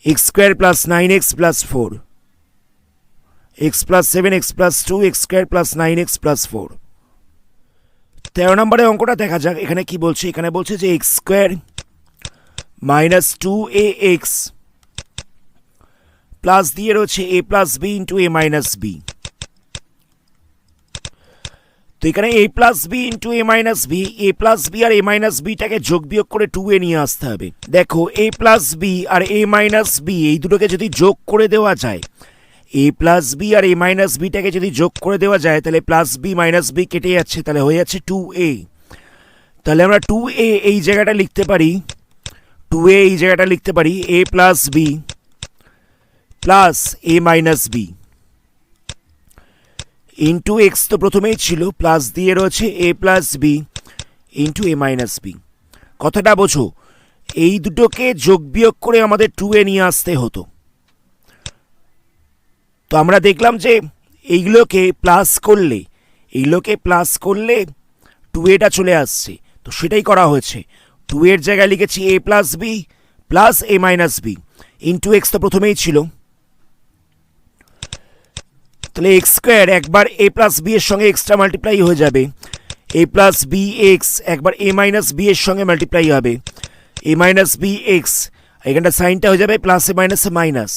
x square plus 9x plus 4, x plus 7 x plus 2 x square plus 9x plus 4। 13 নম্বরের অঙ্কটা দেখা যাক, এখানে কি বলছে, এখানে বলছে যে x square minus 2ax plus দিয়ে রয়েছে a plus b into a minus B, তো এখানে এ plus b into a minus b, A plus B R a minus বিটাকে যোগ বিয়োগ করে 2a নিয়ে আসতে হবে। দেখো a plus B R a minus B এই দুটোকে যদি যোগ করে দেওয়া যায়, এ plus B R a minus বিটাকে যদি যোগ করে দেওয়া যায়, তাহলে প্লাস বি মাইনাস বি কেটে যাচ্ছে, তাহলে হয়ে যাচ্ছে 2a, তাহলে আমরা 2a এই জায়গাটা লিখতে পারি, 2a এই জায়গাটা লিখতে পারি a plus B plus A minus B into x তো প্রথমেই ছিল, প্লাস দিয়ে রয়েছে a plus b into a minus B. কথাটা বোঝো, এই দুটোকে যোগ বিয়োগ করে আমাদের 2a নিয়ে আসতে হতো, তো আমরা দেখলাম যে এইগুলোকে প্লাস করলে 2aটা চলে আসছে, তো সেটাই করা হয়েছে, 2 এর জায়গায় লিখেছি এ প্লাস বি প্লাস এ মাইনাস বি ইন্টু এক্স তো প্রথমেই ছিল, তাহলে এক্স স্কোয়ার একবার এ প্লাস বি এর সঙ্গে এক্সট্রা মাল্টিপ্লাই হয়ে যাবে, এ প্লাস বি এক্স একবার এ মাইনাস বি এর সঙ্গে মাল্টিপ্লাই হবে, এ মাইনাস বি এক্স, এখানটা সাইনটা হয়ে যাবে প্লাসে মাইনাসে মাইনাস,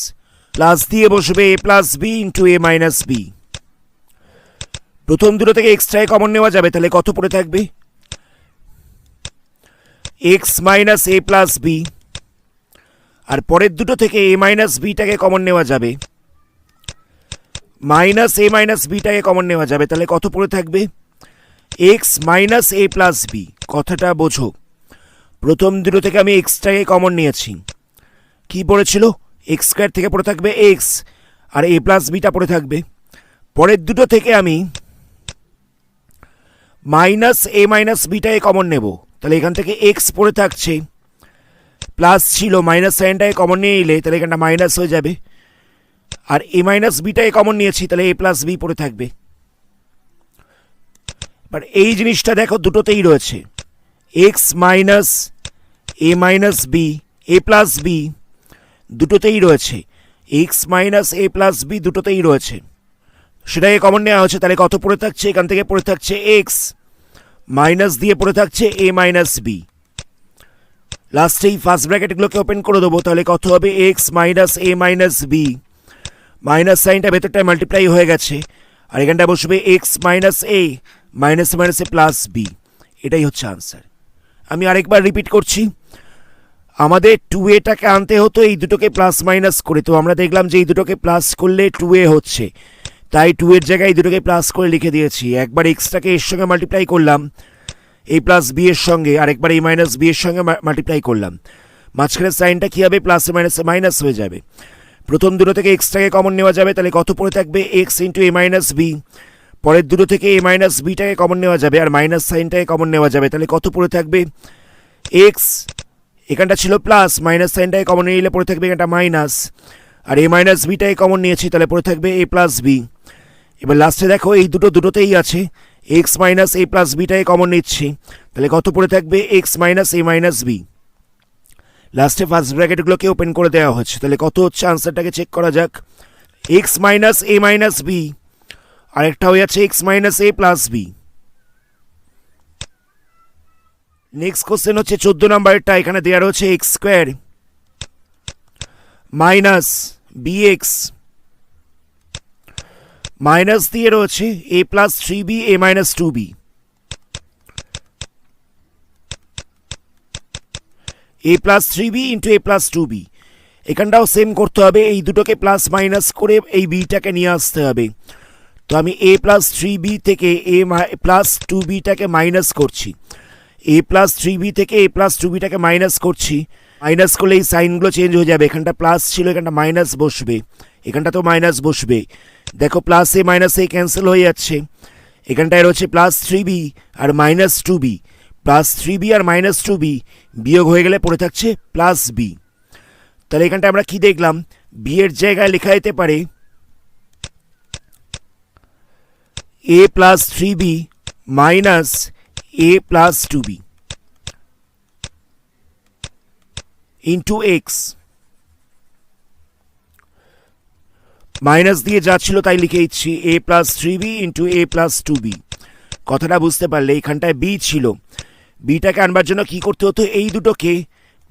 প্লাস দিয়ে বসবে a plus b into a minus B, প্রথম দুটো থেকে এক্সট্রায় কমন নেওয়া যাবে, তাহলে কত পড়ে থাকবে x minus a plus B, আর পরের দুটো থেকে এ মাইনাস বিটাকে কমন নেওয়া যাবে, মাইনাস এ মাইনাস বিটাকে কমন নেওয়া যাবে, তাহলে কত পড়ে থাকবে x minus a plus B. কথাটা বোঝো, প্রথম দুটো থেকে আমি এক্সটাকে কমন নিয়েছি, কি পড়েছিল এক্স স্কোয়ার থেকে পড়ে থাকবে এক্স, আর এ প্লাস বিটা পড়ে থাকবে, পরের দুটো থেকে আমি মাইনাস এ মাইনাস বিটাকে কমন নেব, তাহলে এখান থেকে এক্স পড়ে থাকছে, প্লাস ছিল মাইনাস সাইনটাকে কমন নিয়ে নিলে তাহলে এখানটা মাইনাস হয়ে যাবে, আর এ মাইনাস বিটাকে কমন নিয়েছি, তাহলে এ প্লাস বি পড়ে থাকবে। বাট এই জিনিসটা দেখো দুটোতেই রয়েছে, x minus a minus b A plus B দুটোতেই রয়েছে, x minus a plus B দুটোতেই রয়েছে, সেটাকে কমন নেওয়া হচ্ছে। তাহলে কত পড়ে থাকছে? এখান থেকে পড়ে থাকছে এক্স, মাইনাস দিয়ে পড়ে থাকছে এ মাইনাস বি। লাস্টে এই ফার্স্ট ব্র্যাকেটগুলোকে ওপেন করে দেবো, তাহলে কত হবে? X minus a minus B, minus সাইনটা ভেতরটায় multiply হয়ে গেছে, আর এখানটায় বসবে এক্স মাইনাস এ মাইনাস মাইনাসে প্লাস বি। এটাই হচ্ছে আনসার। আমি আরেকবার রিপিট করছি, আমাদের 2a-টাকে আনতে হতো এই দুটোকে প্লাস মাইনাস করে, তো আমরা দেখলাম যে এই দুটোকে প্লাস করলে 2a হচ্ছে, তাই 2 এর জায়গায় এই দুটোকে প্লাস করে লিখে দিয়েছি। একবার এক্সটাকে এর সঙ্গে মাল্টিপ্লাই করলাম এই প্লাস বি এর সঙ্গে, আরেকবার এই মাইনাস বি এর সঙ্গে মাল্টিপ্লাই করলাম, মাঝখানের সাইনটা কী হবে? প্লাসে মাইনাসে মাইনাস হয়ে যাবে। প্রথম দুটো থেকে এক্সটাকে কমন নেওয়া যাবে, তাহলে কত পড়ে থাকবে? X into a minus B. পরের দুটো থেকে এ মাইনাস বিটাকে কমন নেওয়া যাবে, আর মাইনাস সাইনটাকে কমন নেওয়া যাবে, তাহলে কত পড়ে থাকবে? এক্স, এখানটা ছিল প্লাস, মাইনাস সাইনটাকে কমন নিলে পড়ে থাকবে এখানটা minus, R a minus বিটাকে common নিয়েছি, তাহলে পড়ে থাকবে এ প্লাস বি। এবার লাস্টে দেখো এই দুটোতেই আছে, x minus a plus বিটাকে common নিচ্ছি, তাহলে কত পড়ে থাকবে? X minus a minus B. লাস্টে ফার্স্ট ব্র্যাকেটগুলোকে ওপেন করে দেওয়া হচ্ছে, তাহলে কত হচ্ছে? আনসারটাকে চেক করা যাক। X minus a minus b, আরেকটা হয়ে যাচ্ছে x minus a plus b. Next question হচ্ছে 14 নম্বরেরটা। এখানে দেওয়া রয়েছে x square minus b x, minus দিয়ে রয়েছে a plus 3b a minus 2b। A plus 3b into a plus 2b, এখানটাও সেম করতে হবে, এই দুটোকে প্লাস মাইনাস করে এই বিটাকে নিয়ে আসতে হবে। তো আমি এ প্লাস 3b থেকে এ প্লাস 2bটাকে মাইনাস করছি, এ প্লাস 3b থেকে এ প্লাস 2bটাকে মাইনাস করছি। মাইনাস করলে এই সাইনগুলো চেঞ্জ হয়ে যাবে, এখানটা প্লাস ছিল এখানটা মাইনাস বসবে, এখানটা তো মাইনাস বসবে। দেখো প্লাস এ মাইনাস এ ক্যান্সেল হয়ে যাচ্ছে, এখানটায় রয়েছে প্লাস 3b আর মাইনাস 2b, প্লাস 3b আর মাইনাস 2b বিয়োগ হয়ে গেলে পড়ে থাকছে প্লাস বি। তাহলে এখানটা আমরা কি দেখলাম? বি এর জায়গায় লেখা যেতে পারে a plus 3b minus a plus 2b into x. Minus দিয়ে যা ছিল তাই লিখে দিচ্ছি, a plus 3b into a plus 2b। কথাটা বুঝতে পারলে? এখানটায় বি ছিল, বিটাকে আনবার জন্য কি করতে হতো? এই দুটোকে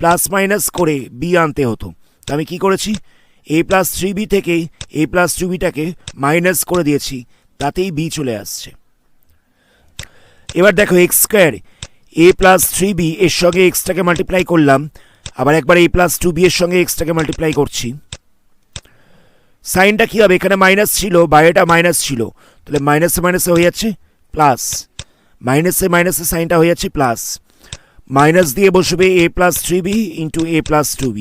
প্লাস মাইনাস করে বি আনতে হতো। তো আমি কি করেছি? এ প্লাস 3b থেকে এ প্লাস 2bটাকে মাইনাস করে দিয়েছি, তাতেই বি চলে আসছে। এবার দেখো x square a plus 3b এর সঙ্গে এক্সটাকে মাল্টিপ্লাই করলাম, আবার একবার এ প্লাস 2b এর সঙ্গে এক্সটাকে মাল্টিপ্লাই করছি। সাইনটা কী হবে? এখানে মাইনাস ছিল, বাইরেটা মাইনাস ছিল, তাহলে মাইনাসে মাইনাসে হয়ে যাচ্ছে প্লাস, মাইনাসে মাইনাসে সাইনটা হয়ে যাচ্ছে প্লাস। মাইনাস দিয়ে বসবে a plus 3b into a plus 2b।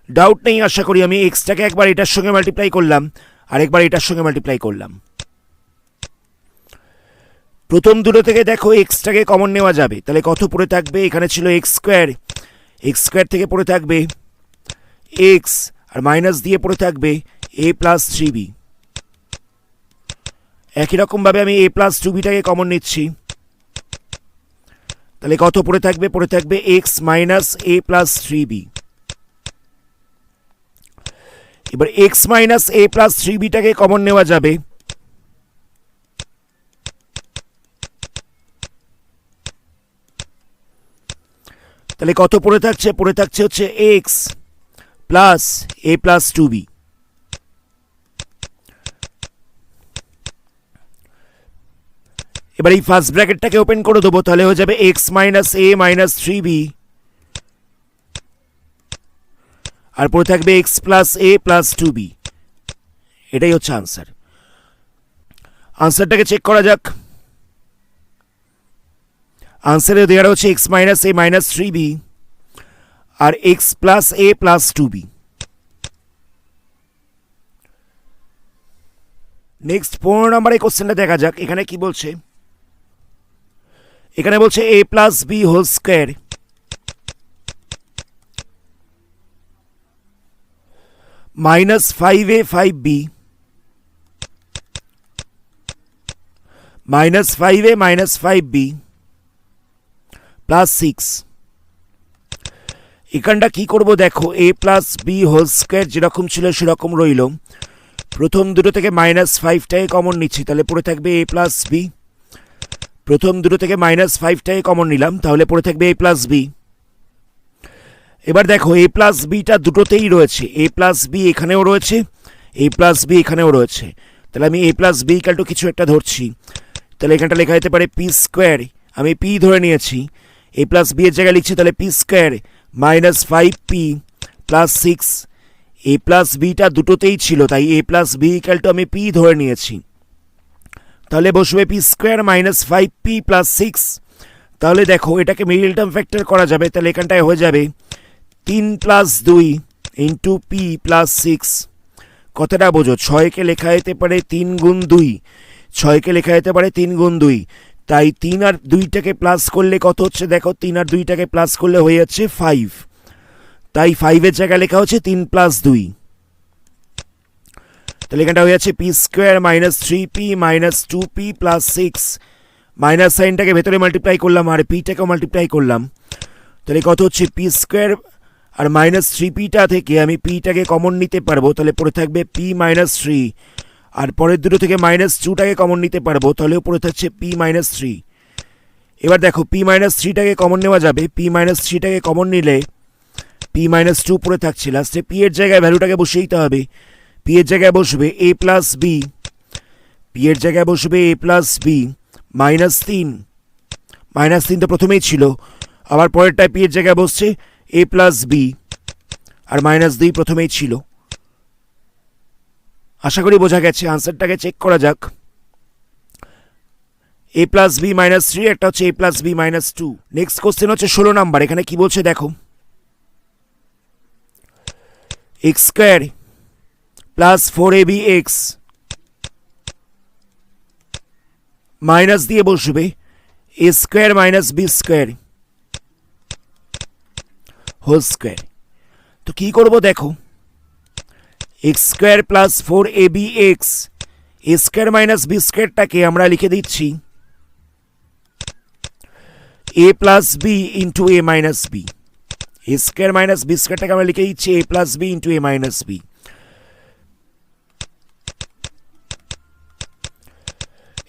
Doubt নেই আশা করি। আমি এক্সটাকে একবার এটার সঙ্গে মাল্টিপ্লাই করলাম, আরেকবার এটার সঙ্গে মাল্টিপ্লাই করলাম। প্রথম দুটো থেকে দেখো এক্সটাকে কমন নেওয়া যাবে, তাহলে কত পড়ে থাকবে? এখানে ছিল এক্স স্কোয়ার, এক্স স্কোয়ার থেকে পড়ে থাকবে এক্স, আর মাইনাস দিয়ে পড়ে থাকবে এ প্লাস 3b। একই রকমভাবে আমি এ প্লাস 2bটাকে কমন নিচ্ছি, তাহলে কত পড়ে থাকবে? পড়ে থাকবে x minus a plus 3b। এবার x minus a plus 3bটাকে common নেওয়া যাবে, তাহলে কত পড়ে থাকছে? পড়ে থাকছে হচ্ছে x plus a plus 2b। এবার এই ফার্স্ট ব্র্যাকেটটাকে ওপেন করে দেবো, তাহলে হয়ে যাবে x minus a minus 3b, আর পড়ে থাকবে x plus a plus 2b। এটাই হচ্ছে আনসার। আনসারটাকে চেক করা যাক। আনসারে দেওয়া হচ্ছে x minus a minus 3b R x plus a plus 2b। Next 15 নম্বরে কোশ্চেনটা দেখা যাক। এখানে কি বলছে? এখানে বলছে a plus b whole square minus 5a 5b minus 5a minus 5b plus 6। এখানটা কি করব দেখো, a plus b whole square যেরকম ছিল সেরকম রইল। প্রথম দুটো থেকে -5টাকে কমন নিচ্ছি, তাহলে পড়ে থাকবে এ প্লাস বি। প্রথম দুটো থেকে -5টাকে কমন নিলাম, তাহলে পড়ে থাকবে এ প্লাস বি। এবার দেখো এ প্লাস বিটা দুটোতেই রয়েছে, এ প্লাস বি এখানেও রয়েছে, এ প্লাস বি এখানেও রয়েছে। তাহলে আমি এ প্লাস বি ইকুয়াল টু কিছু একটা ধরছি, তাহলে এখানটা লেখা যেতে পারে পি স্কোয়ার। আমি পি ধরে নিয়েছি, এ প্লাস বি এর জায়গায় লিখছি, তাহলে পি স্কোয়ার -5p প্লাস 6। এ প্লাস বিটা দুটোতেই ছিল, তাই এ প্লাস বি ইকুয়াল টু আমি পি ধরে নিয়েছি, তাহলে বসবে পি স্কোয়ার -5p প্লাস 6। তাহলে দেখো এটাকে মিডল টার্ম ফ্যাক্টর করা যাবে, তাহলে এখানটায় হয়ে যাবে 3 + 2 ইন্টু পি প্লাস 6। কথাটা বোঝো, 6কে লেখা যেতে পারে 3 গুণ 2, 6কে লেখা যেতে পারে 3 গুণ 2, তাই 3 আর 2টাকে প্লাস করলে কত হচ্ছে দেখো, 3 আর 2টাকে প্লাস করলে হয়ে যাচ্ছে 5, তাই 5-এর জায়গায় লেখা হচ্ছে 3 + 2। তাহলে এখানটা হয়ে যাচ্ছে p square -3p -2p plus 6। Minus সাইনটাকে ভেতরে মাল্টিপ্লাই করলাম আর পিটাকেও মাল্টিপ্লাই করলাম, তাহলে কত হচ্ছে পি স্কোয়ার আর -3pটা থেকে আমি পিটাকে কমন নিতে পারবো, তাহলে পড়ে থাকবে p -3, আর পরের দুটো থেকে -2টাকে কমন নিতে পারবো, তাহলেও পড়ে থাকছে p -3। এবার দেখো p -3টাকে কমন নেওয়া যাবে, p -3টাকে কমন নিলে p -2 পড়ে থাকছে, লাস্টে p এর জায়গায় ভ্যালুটাকে বসিয়ে দিতে হবে। p এর জায়গায় বসবে a প্লাস বি, p এর জায়গায় বসবে a প্লাস বি -3, -3 তো প্রথমেই ছিল, আবার পরেরটায় p এর জায়গায় বসছে a প্লাস বি আর -2 প্রথমেই ছিল। আশা করি বোঝা গেছে। আনসারটাকে চেক করা যাক। a প্লাস বি -3, একটা হচ্ছে a plus b -2। Next question হচ্ছে 16 নাম্বার। এখানে কি বলছে দেখো, x square plus 4abx minus দিয়ে বসবে a square minus b square whole square. তো কি করব দেখো, x square plus 4abx a square minus b স্কোয়ারটাকে আমরা লিখে দিচ্ছি a plus b into a minus b. a square minus b স্কোয়ারটাকে আমরা লিখে দিচ্ছি a plus b into a minus b.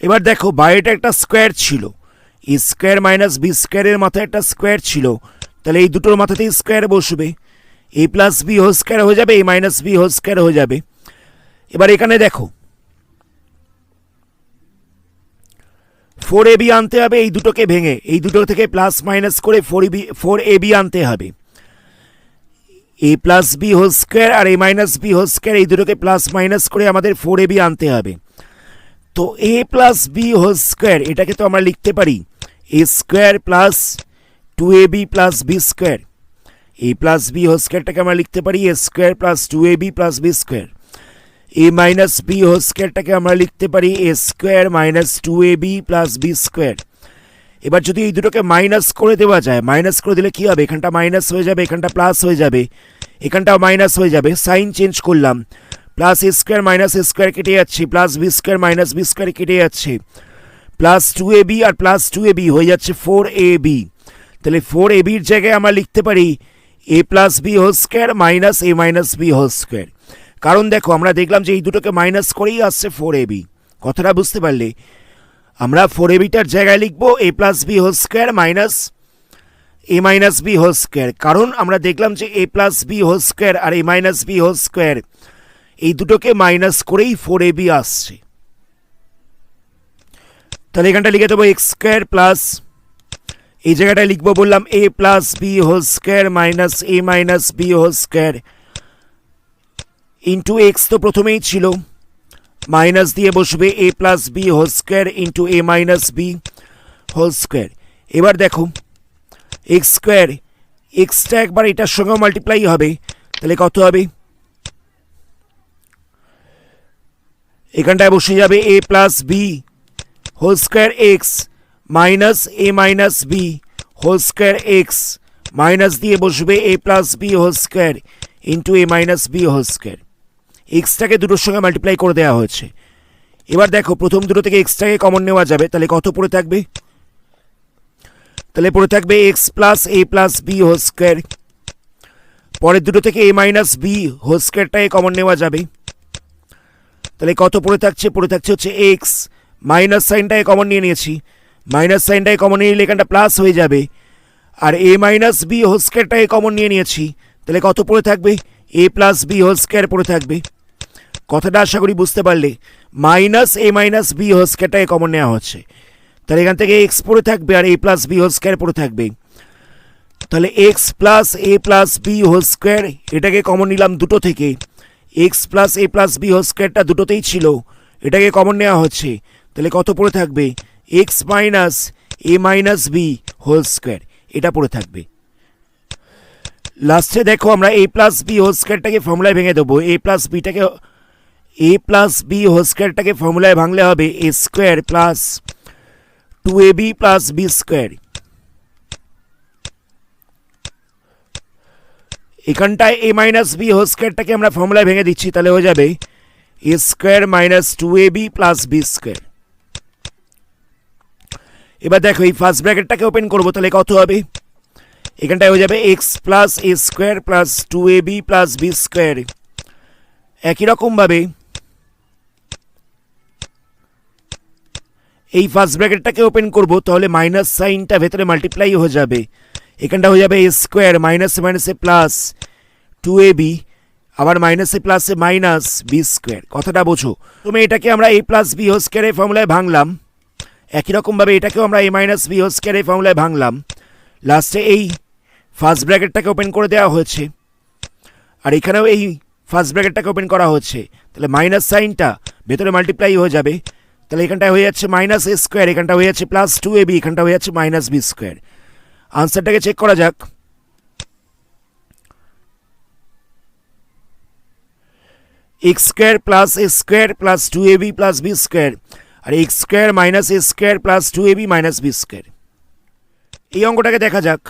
এবার দেখো বাইরেটা একটা স্কোয়ার ছিল, এ স্কোয়ার মাইনাস বি স্কোয়ারের মাথায় একটা স্কোয়ার ছিল, তাহলে এই দুটোর মাথাতেই স্কোয়ার বসবে, a plus b whole square হয়ে যাবে, এ মাইনাস বি হোল স্কোয়ার হয়ে যাবে। এবার এখানে দেখো 4ab আনতে হবে, এই দুটোকে ভেঙে এই দুটো থেকে প্লাস মাইনাস করে 4ab আনতে হবে। এ প্লাস বি হোল স্কোয়ার আর a minus b whole square এই দুটোকে প্লাস মাইনাস করে আমাদের 4ab আনতে হবে। তো a plus b whole square এটাকে তো আমরা লিখতে পারি a square plus 2ab plus b square. A plus b whole স্কোয়ারটাকে আমরা লিখতে পারি a square plus 2ab plus b square. A minus b whole স্কোয়ারটাকে আমরা লিখতে পারি a square minus 2ab plus b square. এবার যদি এই দুটোকে মাইনাস করে দেওয়া যায়, মাইনাস করে দিলে কী হবে, এখানটা মাইনাস হয়ে যাবে, এখানটা প্লাস হয়ে যাবে, এখানটাও মাইনাস হয়ে যাবে, সাইন চেঞ্জ করলাম, plus a square minus a square কেটে যাচ্ছে, plus b square minus b square কেটে যাচ্ছে, প্লাস 2ab আর প্লাস 2ab হয়ে যাচ্ছে 4ab। তাহলে 4abর জায়গায় আমরা লিখতে পারি a plus b whole square minus a minus b whole square. কারণ দেখো আমরা দেখলাম যে এই দুটোকে মাইনাস করেই আসছে 4ab। কথাটা বুঝতে পারলে, আমরা 4abটার জায়গায় লিখবো a plus b whole square minus a minus b whole square, কারণ আমরা দেখলাম যে a plus b whole square আর a minus b whole square এই দুটোকে মাইনাস করেই 4ab আসছে। তাহলে এখানটা লিখে দেবো এক্স স্কোয়ার প্লাস, এই জায়গাটায় লিখবো বললাম a plus b whole square minus a minus b whole square into x তো প্রথমেই ছিল, মাইনাস দিয়ে বসবে a plus b whole square into a minus b whole square. এবার দেখো এক্স স্কোয়ার, এক্সটা একবার এটার সঙ্গেও মাল্টিপ্লাই হবে, তাহলে কত হবে, এখানটায় বসে যাবে a plus b whole square x minus a minus b whole square x, minus দিয়ে বসবে a plus b whole square into a minus b whole square. এক্সটাকে দুটোর সঙ্গে মাল্টিপ্লাই করে দেওয়া হয়েছে। এবার দেখো প্রথম দুটো থেকে এক্সটাকে কমন নেওয়া যাবে, তাহলে কত পড়ে থাকবে, তাহলে পড়ে থাকবে x plus a plus b whole square পরের দুটো থেকে এ মাইনাস বি হোল স্কোয়ারটাকে কমন নেওয়া যাবে, তাহলে কত পড়ে থাকছে হচ্ছে এক্স, মাইনাস সাইনটাকে কমন নিয়ে নিয়েছি, মাইনাস সাইনটাকে কমন নিয়ে নিলে এখানটা প্লাস হয়ে যাবে, আর a minus b whole স্কোয়ারটাকে common নিয়ে নিয়েছি, তাহলে কত পড়ে থাকবে এ প্লাস বি হোল স্কোয়ার পড়ে থাকবে। কথাটা আশা করি বুঝতে পারলে, minus a minus b whole স্কোয়ারটাকে common নেওয়া হচ্ছে, তাহলে এখান থেকে এক্স পড়ে থাকবে আর এ প্লাস বি হোল স্কোয়ার পড়ে থাকবে, তাহলে x plus a plus b whole square এটাকে কমন নিলাম দুটো থেকে, x plus a plus b whole স্কোয়ারটা দুটোতেই ছিল, এটাকে কমন নেওয়া হচ্ছে, তাহলে কত পড়ে থাকবে x minus a minus b whole square এটা পড়ে থাকবে। লাস্টে দেখো আমরা এ প্লাস বি হোল স্কোয়ারটাকে ফর্মুলায় ভেঙে দেবো, এ প্লাস বি হোল স্কোয়ারটাকে ফর্মুলায় ভাঙলে হবে a square plus 2ab plus b square. এখানটায় এ মাইনাস বি হোল স্কোয়ারটাকে আমরা ফর্মুলায় ভেঙে দিচ্ছি, তাহলে হয়ে যাবে a square minus 2ab plus b square. এবার দেখো এই ফার্স্ট ব্র্যাকেটটাকে ওপেন করবো, তাহলে কত হবে এখানটায় হয়ে যাবে x plus a square plus 2ab plus b square. একই রকমভাবে এই ফার্স্ট ব্র্যাকেটটাকে ওপেন করবো, তাহলে মাইনাস সাইনটা ভেতরে মাল্টিপ্লাই হয়ে যাবে, এখানটা হয়ে যাবে এ স্কোয়ার মাইনাসে মাইনাসে প্লাস 2ab, আবার মাইনাসে প্লাসে মাইনাস বি স্কোয়ার। কথাটা বোঝো তুমি, এটাকে আমরা এ প্লাস বি হোল স্কোয়ারের ফর্মুলায় ভাঙলাম, একই রকমভাবে এটাকেও আমরা এ মাইনাস বি হোল স্কোয়ারের ফর্মুলায় ভাঙলাম, লাস্টে এই ফার্স্ট ব্র্যাকেটটাকে ওপেন করে দেওয়া হয়েছে, আর এখানেও এই ফার্স্ট ব্র্যাকেটটাকে ওপেন করা হচ্ছে, তাহলে মাইনাস সাইনটা ভেতরে মাল্টিপ্লাই হয়ে যাবে, তাহলে এখানটা হয়ে যাচ্ছে মাইনাস এ স্কোয়ার, এখানটা হয়ে যাচ্ছে প্লাস 2ab, এখানটা হয়ে যাচ্ছে মাইনাস বি স্কোয়ার। আনসারটাকে চেক করা যাক, x square plus a square plus 2ab plus b square, আর x square minus a square plus 2ab minus b square. এই অঙ্কটাকে দেখা যাক,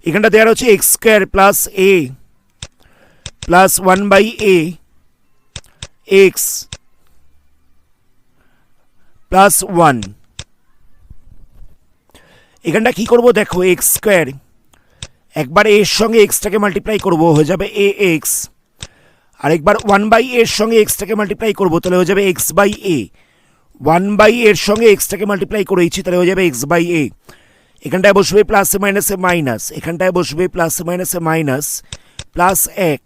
এখানটা দেওয়া হচ্ছে x square plus a plus 1/a x plus 1। এখানটা কি করব দেখো, এক্স স্কোয়ার একবার এর সঙ্গে এক্সটাকে মাল্টিপ্লাই করবো, হয়ে যাবে এ এক্স, আর একবার 1/a এর সঙ্গে এক্সটাকে মাল্টিপ্লাই করবো, তাহলে হয়ে যাবে এক্স বাই এ। 1/a এর সঙ্গে এক্সটাকে মাল্টিপ্লাই করেছি, তাহলে হয়ে যাবে এক্স বাই এ। এখানটায় বসবে প্লাসে মাইনাসে মাইনাস, এখানটায় বসবে প্লাসে মাইনাসে মাইনাস প্লাস 1।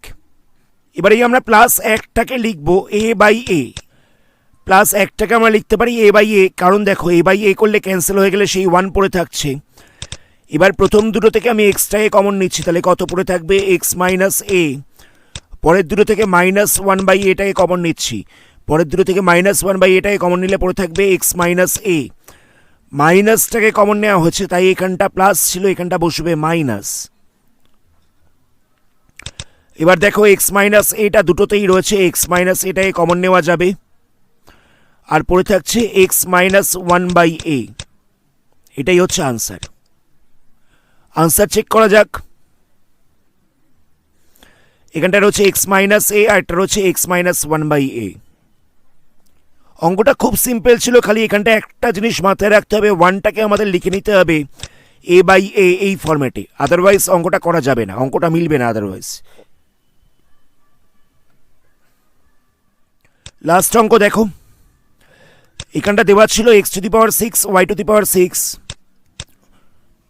এবারে আমরা প্লাস 1টাকে লিখবো এ বাই এ, প্লাস 1টাকে আমরা লিখতে পারি এ বাই এ, কারণ দেখো এ বাই এ করলে ক্যান্সেল হয়ে গেলে সেই 1 পড়ে থাকছে। এবার প্রথম দুটো থেকে আমি এক্সটাকে কমন নিচ্ছি, তাহলে কত পড়ে থাকবে এক্স মাইনাস এ, পরের দুটো থেকে মাইনাস 1/aটাকে কমন নিচ্ছি, পরের দুটো থেকে মাইনাস 1/aটাকে কমন নিলে পড়ে থাকবে এক্স মাইনাস এ, মাইনাসটাকে কমন নেওয়া হচ্ছে তাই এখানটা প্লাস ছিল, এখানটা বসবে মাইনাস। এবার দেখো এক্স মাইনাস এটা দুটোতেই রয়েছে, এক্স মাইনাস এটাকে কমন নেওয়া যাবে, আর পড়ে থাকছে এক্স মাইনাস 1/a। এটাই হচ্ছে আনসার। আনসার চেক করা যাক, এখানটা রয়েছে এক্স মাইনাস এ আর এটা রয়েছে এক্স মাইনাস 1/a। অঙ্কটা খুব সিম্পল ছিল, খালি এখানটা একটা জিনিস মাথায় রাখতে হবে, 1টাকে আমাদের লিখে নিতে হবে এ বাই এ এই ফরম্যাটে, আদারওয়াইজ অঙ্কটা করা যাবে না, অঙ্কটা মিলবে না আদারওয়াইজ। লাস্ট অঙ্ক দেখো, এখানটা দেওয়া ছিল x to the power 6 y to the power 6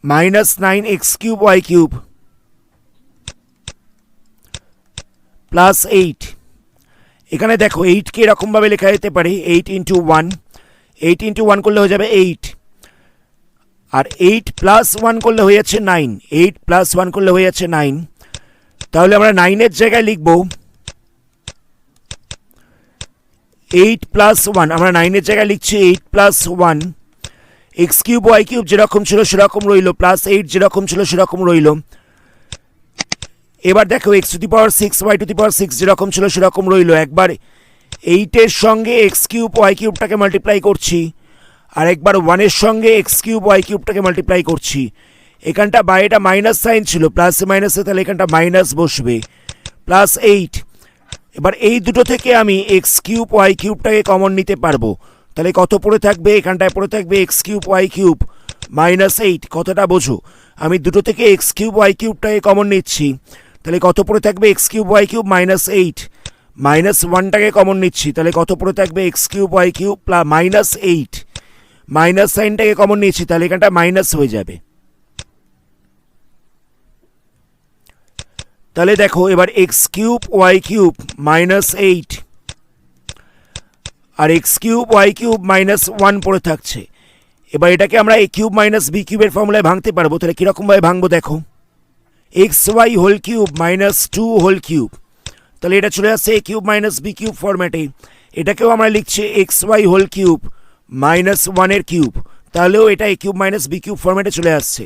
minus 9x cube y cube plus 8। এখানে দেখো 8কে এরকমভাবে লেখা যেতে পারে 8 ইন্টু 1, 8 ইন্টু 1 করলে হয়ে যাবে 8, আর 8 প্লাস 1 করলে হয়ে যাচ্ছে 9, 8 প্লাস 1 করলে হয়ে যাচ্ছে 9। তাহলে আমরা 9-এর জায়গায় লিখব 8 প্লাস 1, আমরা 9-এর জায়গায় লিখছি 8 plus 1, x cube y cube যেরকম ছিল সেরকম রইল, প্লাস 8 যেরকম ছিল সেরকম রইল। এবার দেখো x to the power 6 y to the power 6 যেরকম ছিল সেরকম রইল, একবার 8-এর সঙ্গে এক্স কিউব ওয়াই কিউবটাকে মাল্টিপ্লাই করছি, আর একবার 1-এর সঙ্গে এক্স কিউব ওয়াই কিউবটাকে মাল্টিপ্লাই করছি। এখানটা বাইরেটা মাইনাস সাইন ছিল, প্লাসে মাইনাসে, তাহলে এখানটা মাইনাস বসবে, প্লাস 8। এবার এই দুটো থেকে আমি এক্স কিউব ওয়াই কিউবটাকে কমন নিতে পারবো, তাহলে কত পড়ে থাকবে, এখানটায় পড়ে থাকবে এক্স কিউব ওয়াই কিউব -8 কতটা বোঝো, আমি দুটো থেকে এক্স কিউব ওয়াই কিউবটাকে কমন নিচ্ছি, তাহলে কত পড়ে থাকবে এক্স কিউব ওয়াই কিউব -8, -1টাকে কমন নিচ্ছি, তাহলে কত পড়ে থাকবে x cube y cube -8, minus সাইনটাকে কমন নিয়েছি, তাহলে এখানটা মাইনাস হয়ে যাবে। তাহলে দেখো এবার এক্স কিউব ওয়াই কিউব -8 আর এক্স কিউব ওয়াই কিউব -1 পড়ে থাকছে। এবার এটাকে আমরা এ কিউব মাইনাস বি কিউবের ফর্মুলায় ভাঙতে পারবো, তাহলে কীরকমভাবে ভাঙবো দেখো, x y whole cube -2 whole cube, তাহলে এটা চলে আসছে a cube minus b cube ফর্ম্যাটে। এটাকেও আমরা লিখছি এক্স ওয়াই হোল কিউব -1 এর কিউব, তাহলেও এটা এ কিউব মাইনাস বি কিউব ফর্ম্যাটে চলে আসছে।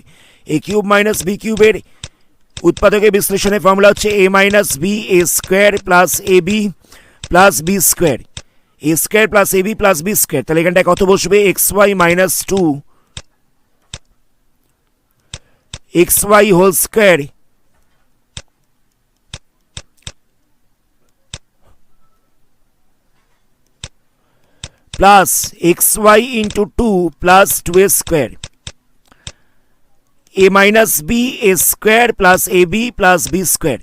এ কিউব মাইনাস বি কিউবের উৎপাদকের বিশ্লেষণের ফর্মুলা হচ্ছে a minus b a square plus a b plus b square, a square plus a b plus b square, তাহলে এখানটায় কত বসবে x y -2 x y whole square plus x y into 2 plus 2 square, a minus b a square plus a b plus b square.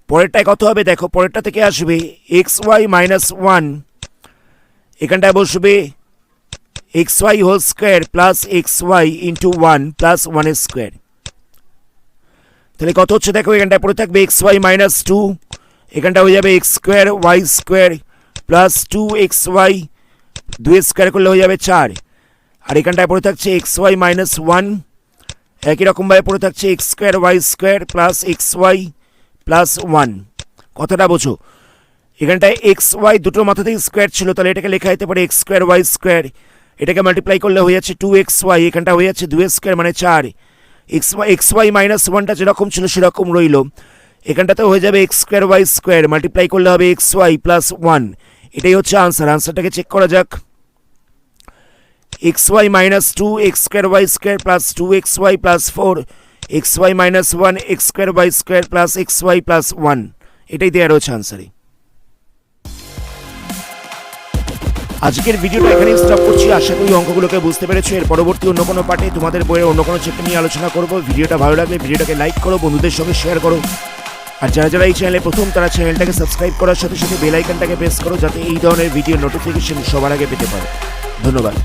পরেরটায় কত হবে দেখো, পরেরটা থেকে আসবে এক্স ওয়াই -1, এখানটায় বসবে x y whole square plus x y into 1 plus 1 square, তাহলে কত হচ্ছে দেখো, এখানটায় পড়ে থাকবে এক্স ওয়াই -2, এখানটা হয়ে যাবে x square y square plus 2 x y, 2 square করলে হয়ে যাবে 4, আর এখানটায় পড়ে থাকছে এক্স ওয়াই -1, একই রকমভাবে পড়ে থাকছে x square y square plus x y plus 1। কথাটা বোঝো, এখানটায় এক্স ওয়াই দুটো মাথাতেই স্কোয়ার ছিল, তাহলে এটাকে লেখা যেতে পারে এক্স স্কোয়ার ওয়াই স্কোয়ার, এটাকে মাল্টিপ্লাই করলে হয়ে যাচ্ছে 2 এক্স ওয়াই, এখানটা হয়ে যাচ্ছে 2 স্কোয়ার মানে 4, এক্স ওয়াই -1টা যেরকম ছিল সেরকম রইল, এখানটাতে হয়ে যাবে x square y square, multiply করলে হবে এক্স ওয়াই প্লাস 1, এটাই হচ্ছে আনসার। আনসারটাকে চেক করা যাক, x y -2 x square y square plus 2 x y plus 4 x y -1 x square y square plus x y plus 1, এটাই দেওয়া রয়েছে আনসারে। আজকের ভিডিওটা এখানেই স্টপ করছি, আশা করি অঙ্কগুলোকে বুঝতে পেরেছো। এর পরবর্তী অন্য কোনো পার্টে তোমাদের বইয়ের অন্য কোনো চ্যাপ্টার নিয়ে আলোচনা করবো। ভিডিওটা ভালো লাগলে ভিডিওটাকে লাইক করো, বন্ধুদের সঙ্গে শেয়ার করো, আর যারা যারা এই চ্যানেলে প্রথম তারা চ্যানেলটাকে সাবস্ক্রাইব করার সাথে সাথে বেল আইকনটাকে প্রেস করো, যাতে এই ধরনের ভিডিও নোটিফিকেশন সবার আগে পেতে পারো। ধন্যবাদ।